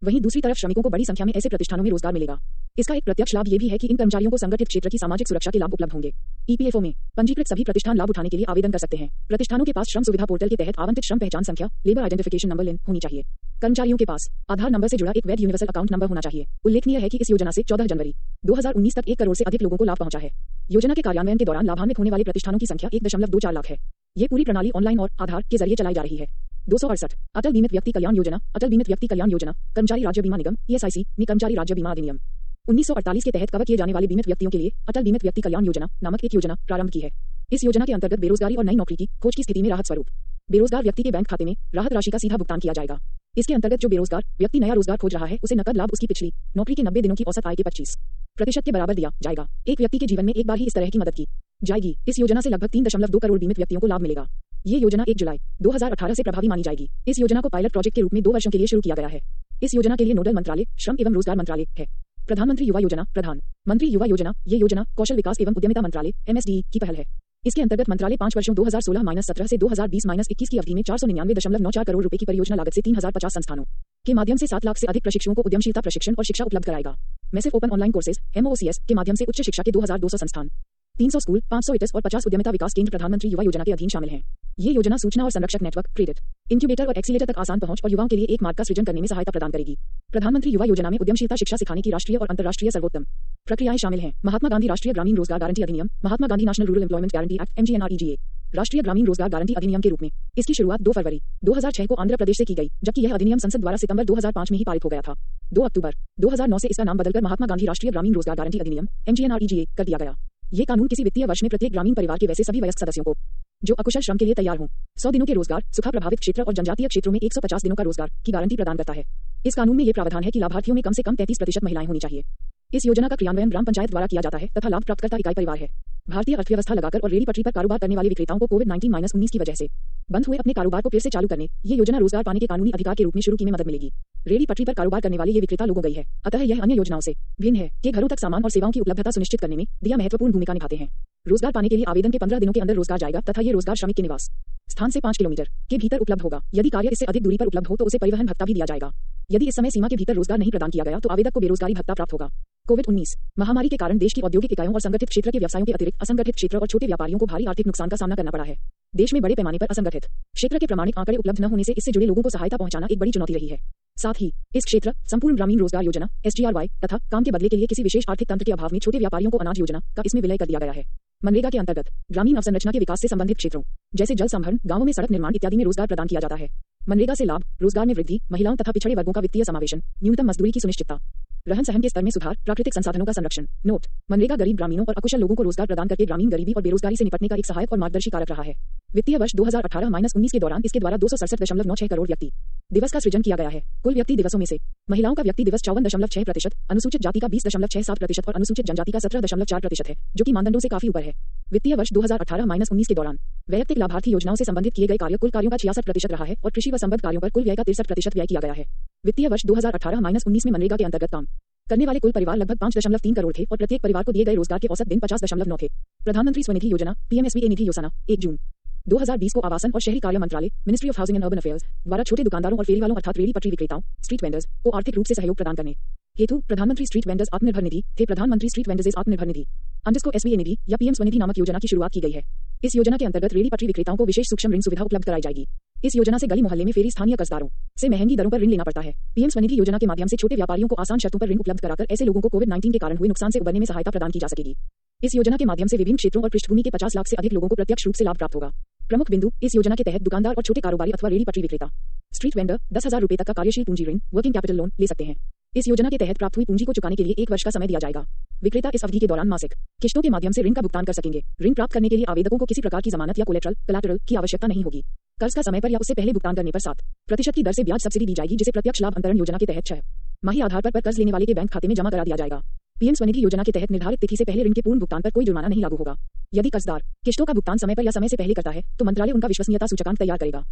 वहीं दूसरी तरफ श्रमिकों को बड़ी संख्या में ऐसे प्रतिष्ठानों में रोजगार मिलेगा। इसका एक प्रत्यक्ष लाभ ये भी है कि इन कर्मचारियों को संगठित क्षेत्र की सामाजिक सुरक्षा के लाभ उपलब्ध होंगे। EPFO में पंजीकृत सभी प्रतिष्ठान लाभ उठाने के लिए आवेदन कर सकते हैं। प्रतिष्ठानों के पास श्रम सुविधा पोर्टल के तहत आवंटित श्रम पहचान संख्या, लेबर आइडेंटिफिकेशन नंबर लिंक होनी चाहिए। कर्मचारियों के पास आधार नंबर से जुड़ा एक वैध यूनिवर्सल अकाउंट नंबर होना चाहिए। उल्लेखनीय है कि इस योजना से 14 जनवरी 2019 तक 1 करोड़ से अधिक लोगों को लाभ पहुंचा है। योजना के कार्यान्वयन के दौरान लाभान्वित होने वाले प्रतिष्ठानों की संख्या 1.24 लाख है। ये पूरी प्रणाली ऑनलाइन और आधार के जरिए चलाई जा रही है। 268 अटल बीमित व्यक्ति कल्याण योजना, अटल बीमित व्यक्ति कल्याण योजना, कर्मचारी राज्य बीमा निगम ESIC ने कर्मचारी राज्य बीमा अधिनियम 1948 के तहत कवर किए जाने वाले बीमित व्यक्तियों के लिए अटल बीमित व्यक्ति कल्याण योजना नामक एक योजना प्रारंभ की है। इस योजना के अंतर्गत बेरोजगारी और नई नौकरी की खोज की स्थिति में राहत स्वरूप बेरोजगार व्यक्ति के बैंक खाते में राहत राशि का सीधा भुगतान किया जाएगा। इसके अंतर्गत जो बेरोजगार व्यक्ति नया रोजगार खोज रहा है उसे नकद लाभ उसकी पिछली नौकरी के 90 दिनों की औसत आय के 25% के बराबर दिया जाएगा। एक व्यक्ति के जीवन में एक बार ही इस तरह की मदद की जाएगी। इस योजना से लगभग 3.2 करोड़ बीमित व्यक्तियों को लाभ मिलेगा। ये योजना 1 जुलाई 2018 से प्रभावी मानी जाएगी। इस योजना को पायलट प्रोजेक्ट के रूप में 2 वर्षों के लिए शुरू किया गया है। इस योजना के लिए नोडल मंत्रालय श्रम एवं रोजगार मंत्रालय है। प्रधानमंत्री युवा योजना, प्रधानमंत्री युवा योजना, ये योजना कौशल विकास एवं उद्यमिता मंत्रालय MSDE की पहल है। इसके अंतर्गत मंत्रालय 5 वर्षों 2016-17 से 2020-21 की अवधि में 499.94 करोड़ रुपए की परियोजना लागत से 3050 संस्थानों के माध्यम से 7 लाख से अधिक प्रशिक्षुओं को उद्यमशीलता प्रशिक्षण और शिक्षा उपलब्ध कराएगा। Massive open online courses MOOCs के माध्यम से उच्च शिक्षा के 2200 संस्थान, 300 स्कूल, 500 ITS और 50 उद्यमिता विकास केंद्र प्रधानमंत्री युवा योजना के अधीन शामिल हैं। ये योजना सूचना और संरक्षक नेटवर्क, क्रेडिट इंक्यूबेटर और एक्सीलेटर तक आसान पहुंच और युवाओं के लिए एक मार्ग का सृजन करने में सहायता प्रदान करेगी। प्रधानमंत्री युवा योजना में उद्यमशीलता शिक्षा सिखाने की राष्ट्रीय और अंतर्राष्ट्रीय सर्वोत्तम प्रक्रियाएं शामिल हैं। महात्मा गांधी राष्ट्रीय ग्रामीण रोजगार गारंटी अधिनियम, Mahatma Gandhi national rural employment guarantee act MGNREGA, राष्ट्रीय ग्रामीण रोजगार गारंटी अधिनियम के रूप में। इसकी शुरुआत 2 फरवरी 2006 को आंध्र प्रदेश से की गई, जबकि यह अधिनियम संसद द्वारा सितंबर 2005 में ही पारित हो गया था। 2 अक्टूबर 2009 से इसका नाम बदलकर महात्मा गांधी राष्ट्रीय ग्रामीण रोजगार गारंटी अधिनियम MGNREGA कर दिया गया। ये कानून किसी वित्तीय वर्ष में प्रत्येक ग्रामीण परिवार के वैसे सभी वयस्क सदस्यों को जो अकुशल श्रम के लिए तैयार हों 100 दिनों के रोजगार, सूखा प्रभावित क्षेत्र और जनजातीय क्षेत्रों में 150 दिनों का रोजगार की गारंटी प्रदान करता है। इस कानून में ये प्रावधान है कि लाभार्थियों में कम से कम 33% महिलाएं होनी चाहिए। इस योजना का क्रियान्वयन ग्राम पंचायत द्वारा किया जाता है तथा लाभ प्राप्तकर्ता इकाई परिवार है। भारतीय अर्थव्यवस्था लगाकर और रेडी पटरी पर कारोबार करने वाले विक्रेताओं को कोविड-19 की वजह से बंद हुए अपने कारोबार को फिर से चालू करने ये योजना रोजगार पाने के कानूनी अधिकार के रूप में शुरू की में मदद मिलेगी। रेडी पटरी पर कारोबार करने वाले ये विक्रेता लोगों गई है, अतः यह अन्य योजनाओं से भिन्न है कि घरों तक सामान और सेवाओं की उपलब्धता सुनिश्चित करने में दिया महत्वपूर्ण भूमिका निभाते हैं। रोजगार पाने के लिए आवेदन के 15 दिनों के अंदर रोजगार जाएगा तथा ये रोजगार श्रमिक के निवास स्थान से 5 किलोमीटर के भीतर उपलब्ध होगा। यदि कार्य इससे अधिक दूरी पर उपलब्ध हो तो उसे परिवहन भत्ता भी दिया जाएगा। यदि इस समय सीमा के भीतर रोजगार नहीं प्रदान किया गया तो आवेदक को बेरोजगारी भत्ता प्राप्त होगा। कोविड-19 महामारी के कारण देश की औद्योगिक इकाइयों और संगठित क्षेत्र के व्यवसायों के अतिरिक्त असंगठित क्षेत्र और छोटे व्यापारियों को भारी आर्थिक नुकसान का सामना करना पड़ा है। देश में बड़े पैमाने पर असंगठित क्षेत्र के प्रमाणिक आंकड़े उपलब्ध न होने से इससे जुड़े लोगों को सहायता पहुंचाना एक बड़ी चुनौती रही है। साथ ही इस क्षेत्र संपूर्ण ग्रामीण रोजगार योजना SGRY तथा काम के बदले के लिए किसी विशेष आर्थिक तंत्र के अभाव में छोटे व्यापारियों को अनाज योजना का इसमें विलय कर दिया गया है। मनरेगा के अंतर्गत ग्रामीण अवसंरचना के विकास से संबंधित क्षेत्रों जैसे जल संभरण, गांवों में सड़क निर्माण इत्यादि में रोजगार प्रदान किया जाता है। मनरेगा से लाभ, रोजगार में वृद्धि, महिलाओं तथा पिछड़े वर्गों का वित्तीय समावेशन, न्यूनतम मजदूरी की सुनिश्चितता, रहन सहन के स्तर में सुधार, प्राकृतिक संसाधनों का संरक्षण। नोट: मनरेगा गरीब ग्रामीणों और अकुशल लोगों को रोजगार प्रदान करके ग्रामीण गरीबी और बेरोजगारी से निपटने का एक सहायक और मार्गदर्शी कारक रहा है। वित्तीय वर्ष 2018-19 के दौरान इसके द्वारा 267.96 करोड़ व्यक्ति दिवस का सृजन किया गया है। कुल व्यक्ति दिवसों में से महिलाओं का व्यक्ति दिवस 54.6%, अनुसूचित जाति का 20.67% और अनुसूचित जनजाति का 17.4% है, जो कि मानदंडों से काफी ऊपर है। वित्तीय वर्ष 2018-19 के दौरान वैयक्तिक लाभार्थी योजनाओं से संबंधित किए गए कार्य कुल कार्यों का 66% रहा है और कृषि व संबद्ध कार्यों पर कुल व्यय का 63% व्यय किया गया है। वित्तीय वर्ष 2018-19 में मनरेगा के अंतर्गत काम करने वाले कुल परिवार लगभग 5.3 करोड़ थे और प्रत्येक परिवार को दिए गए रोजगार के औसत दिन 50.9 थे। प्रधानमंत्री स्वनिधि योजना पीएमएसवीए निधि योजना 1 जून 2020 को आवासन और शहरी कार्य मंत्रालय ministry of housing and urban affairs द्वारा छोटे दुकानदारों और फेरी वालों अर्थात रेहड़ी पटरी विक्रेताओं स्ट्रीट वेंडर्स को आर्थिक रूप से सहयोग प्रदान करने हेतु प्रधानमंत्री स्ट्रीट वेंडर्स आत्मनिर्भर निधि थे प्रधानमंत्री street vendors Atmanirbhar Nidhi underscore एसवीए निधि या पीएम स्वनिधि नामक योजना की शुरुआत की गई है। इस योजना के अंतर्गत रेहड़ी पटरी विक्रेताओं को विशेष सूक्ष्म ऋण सुविधा उपलब्ध कराई जाएगी। इस योजना से गली मोहल्ले में फेरी स्थानीय कर्जदारों से महंगी दरों पर ऋण लेना पड़ता है। पीएम स्वनिधि योजना के माध्यम से छोटे व्यापारियों को आसान शर्तों पर ऋण उपलब्ध कराकर ऐसे लोगों को कोविड-19 के कारण हुए नुकसान से उबरने में सहायता प्रदान की जा सकेगी। इस योजना के माध्यम से विभिन्न क्षेत्रों और पृष्ठभूमि के 50 लाख से अधिक लोगों को प्रत्यक्ष रूप से लाभ प्राप्त होगा। प्रमुख बिंदु इस योजना के तहत दुकानदार और छोटे कारोबारी अथवा रेहड़ी पटरी विक्रेता स्ट्रीट वेंडर 10,000 रुपए तक का कार्यशील पूंजी ऋण वर्किंग कैपिटल लोन ले सकते हैं। इस योजना के तहत प्राप्त हुई पूंजी को चुकाने के लिए 1 वर्ष का समय दिया जाएगा। विक्रेता इस अवधि के दौरान मासिक किस्तों के माध्यम से ऋण का भुगतान कर सकेंगे। ऋण प्राप्त करने के लिए आवेदकों को किसी प्रकार की जमानत या कोलेटरल की आवश्यकता नहीं होगी। कर्ज का समय पर या उससे पहले भुगतान करने पर 7% की दर से ब्याज सब्सिडी दी जाएगी, जिसे प्रत्यक्ष लाभ अंतरण योजना के तहत 6 माही आधार पर कर्ज लेने वाले के बैंक खाते में जमा करा दिया जाएगा। पीएम स्वनिधि योजना के तहत निर्धारित तिथि से पहले ऋण के पूर्ण भुगतान पर कोई जुर्माना नहीं लागू होगा। यदि कर्जदार किस्तों का भुगतान समय पर या समय से पहले करता है तो मंत्रालय उनका विश्वसनीयता सूचकांक तैयार करेगा,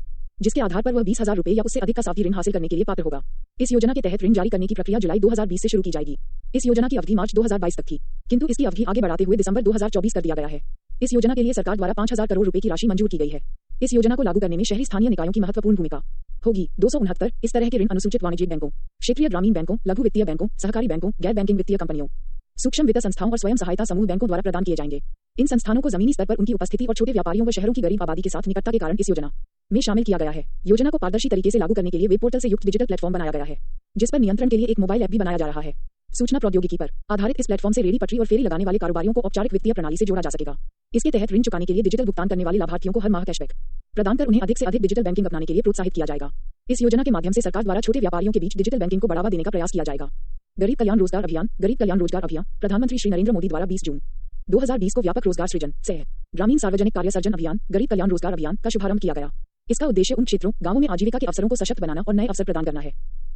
जिसके आधार पर वह 20,000 रुपए या उससे अधिक का सावधि ऋण हासिल करने के लिए पात्र होगा। इस योजना के तहत ऋण जारी करने की प्रक्रिया जुलाई 2020 से शुरू की जाएगी। इस योजना की अवधि मार्च 2022 तक थी, किंतु इसकी अवधि आगे बढ़ाते हुए दिसंबर 2024 कर दिया गया है। इस योजना के लिए सरकार द्वारा 5,000 करोड़ रुपए की राशि मंजूर की गई है। इस योजना को लागू करने में शहरी स्थानीय निकायों की महत्वपूर्ण भूमिका होगी। 269 इस तरह के ऋण अनुसूचित वाणिज्यिक बैंकों, क्षेत्रीय ग्रामीण बैंकों, लघु वित्तीय बैंकों, सहकारी बैंकों, गैर बैंकिंग वित्तीय कंपनियों, सूक्ष्म वित्त संस्थाओं और स्वयं सहायता समूह बैंकों द्वारा प्रदान किए जाएंगे। इन संस्थानों को जमीनी स्तर पर उनकी उपस्थिति और छोटे व्यापारियों व शहरों की गरीब आबादी के साथ निकटता के कारण इस योजना में शामिल किया गया है। योजना को पारदर्शी तरीके से लागू करने के लिए वेब पोर्टल से युक्त डिजिटल प्लेटफॉर्म बनाया गया है, जिस पर नियंत्रण के लिए एक मोबाइल ऐप भी बनाया जा रहा है। सूचना प्रौद्योगिकी पर आधारित इस प्लेटफॉर्म से रेहड़ी पटरी और फेरी लगाने वाले कारोबारियों को औपचारिक वित्तीय प्रणाली से जोड़ा जा सकेगा। इसके तहत ऋण चुकाने के लिए डिजिटल भुगतान करने वाले लाभार्थियों को हर माह कैशबैक प्रदान कर उन्हें अधिक से अधिक डिजिटल बैंकिंग अपनाने के लिए प्रोत्साहित किया जाएगा। इस योजना के माध्यम से सरकार द्वारा छोटे व्यापारियों के बीच डिजिटल बैंकिंग को बढ़ावा देने का प्रयास किया जाएगा। गरीब कल्याण रोजगार अभियान प्रधानमंत्री श्री नरेंद्र मोदी द्वारा 20 जून 2020 को व्यापक रोजगार सृजन सह ग्रामीण सार्वजनिक कार्य सर्जन अभियान गरीब कल्याण रोजगार अभियान का शुभारंभ किया गया। इसका उद्देश्य उन क्षेत्रों गांवों में आजीविका के अवसरों को सशक्त बनाना और नए अवसर प्रदान करना है,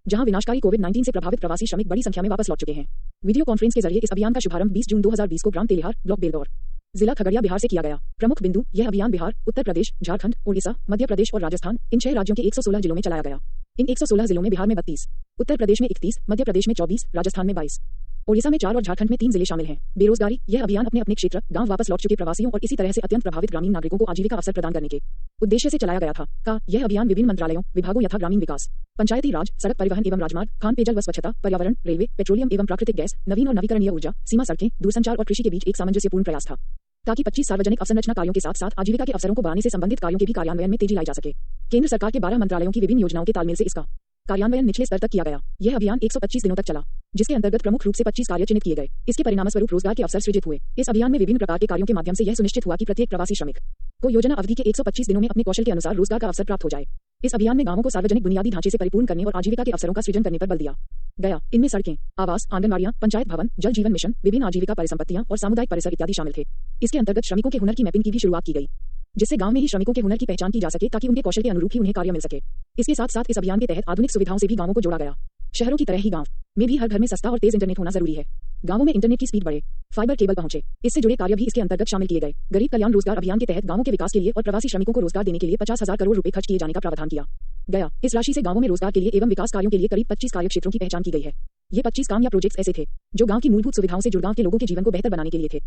जहां विनाशकारी कोविड-19 से प्रभावित प्रवासी श्रमिक बड़ी संख्या में वापस लौट चुके हैं। वीडियो कॉन्फ्रेंस के जरिए इस अभियान का शुभारंभ 20 जून 2020 को ग्राम तेलिहार, ब्लॉक बेलदौर, जिला खगड़िया, बिहार से किया गया। प्रमुख बिंदु यह अभियान बिहार, उत्तर प्रदेश, झारखंड, ओडिशा, मध्य प्रदेश और राजस्थान इन 6 राज्यों के 116 जिलों में चलाया गया। इन 116 जिलों में बिहार में 32, उत्तर प्रदेश में 31, मध्य प्रदेश में 24, राजस्थान में 22, ओडिशा में 4 और झारखंड में 3 जिले शामिल हैं। बेरोजगारी यह अभियान अपने अपने क्षेत्र गांव वापस लौट चुके प्रवासियों और इसी तरह से अत्यंत प्रभावित ग्रामीण नागरिकों को आजीविका अवसर प्रदान करने के उद्देश्य से चलाया गया था। यह अभियान विभिन्न मंत्रालयों, विभागों यथा ग्रामीण विकास, पंचायती राज, सड़क परिवहन एवं राजमार्ग, खान पेयजल व स्वच्छता, पर्यावरण, रेलवे, पेट्रोलियम एवं प्राकृतिक गैस, नवीन और नवीकरणीय ऊर्जा, सीमा सड़कें, दूरसंचार और कृषि के बीच एक सामंजस्यपूर्ण प्रयास था, ताकि 25 सार्वजनिक अवसंरचना कार्यों के साथ साथ आजीविका के अवसरों को बढ़ाने से संबंधित कार्यों के भी कार्यान्वयन में तेजी लाई जा सके। केंद्र सरकार के 12 मंत्रालयों की विभिन्न योजनाओं के तालमेल से इसका कार्यान्वयन निचले स्तर तक किया गया। यह अभियान 125 दिनों तक चला, जिसके अंतर्गत प्रमुख रूप से 25 कार्य चिन्हित किए गए। इसके परिणामस्वरूप रोजगार के अवसर सृजित हुए। इस अभियान में विभिन्न प्रकार के कार्यों के माध्यम से यह सुनिश्चित हुआ कि प्रत्येक प्रवासी श्रमिक को योजना अवधि के 125 दिनों में अपने कौशल के अनुसार रोजगार का अवसर प्राप्त हो जाए। इस अभियान में गांवों को सार्वजनिक बुनियादी ढांचे से परिपूर्ण करने और आजीविका के अवसरों का सृजन करने पर बल दिया गया। इनमें सड़कें, आवास, आंगनबाड़ियां, पंचायत भवन, जल जीवन मिशन, विभिन्न आजीविका परिसंपत्तियां और सामुदायिक परिसर इत्यादि शामिल थे। इसके अंतर्गत श्रमिकों के हुनर की मैपिंग की भी शुरुआत की गई, जिससे गांव में ही श्रमिकों के हुनर की पहचान की जा सके ताकि उनके कौशल के अनुरूप ही उन्हें कार्य मिल सके। इसके साथ साथ इस अभियान के तहत आधुनिक सुविधाओं से भी गांवों को जोड़ा गया। शहरों की तरह ही गांव में भी हर घर में सस्ता और तेज इंटरनेट होना जरूरी है। गांवों में इंटरनेट की स्पीड बढ़े, फाइबर केबल पहुंचे, इससे जुड़े कार्य भी इसके अंतर्गत शामिल किए गए। गरीब कल्याण रोजगार अभियान के तहत गांवों के विकास के लिए और प्रवासी श्रमिकों को रोजगार देने के लिए 50,000 करोड़ रुपए खर्च किए जाने का प्रावधान किया गया। इस राशि से गांवों में रोजगार के लिए एवं विकास कार्यों के लिए करीब 25 कार्य क्षेत्रों की पहचान की गई है। ये 25 काम या प्रोजेक्ट्स ऐसे थे जो गांव की मूलभूत सुविधाओं से जुड़ गांव के लोगों के जीवन को बेहतर बनाने के लिए थे।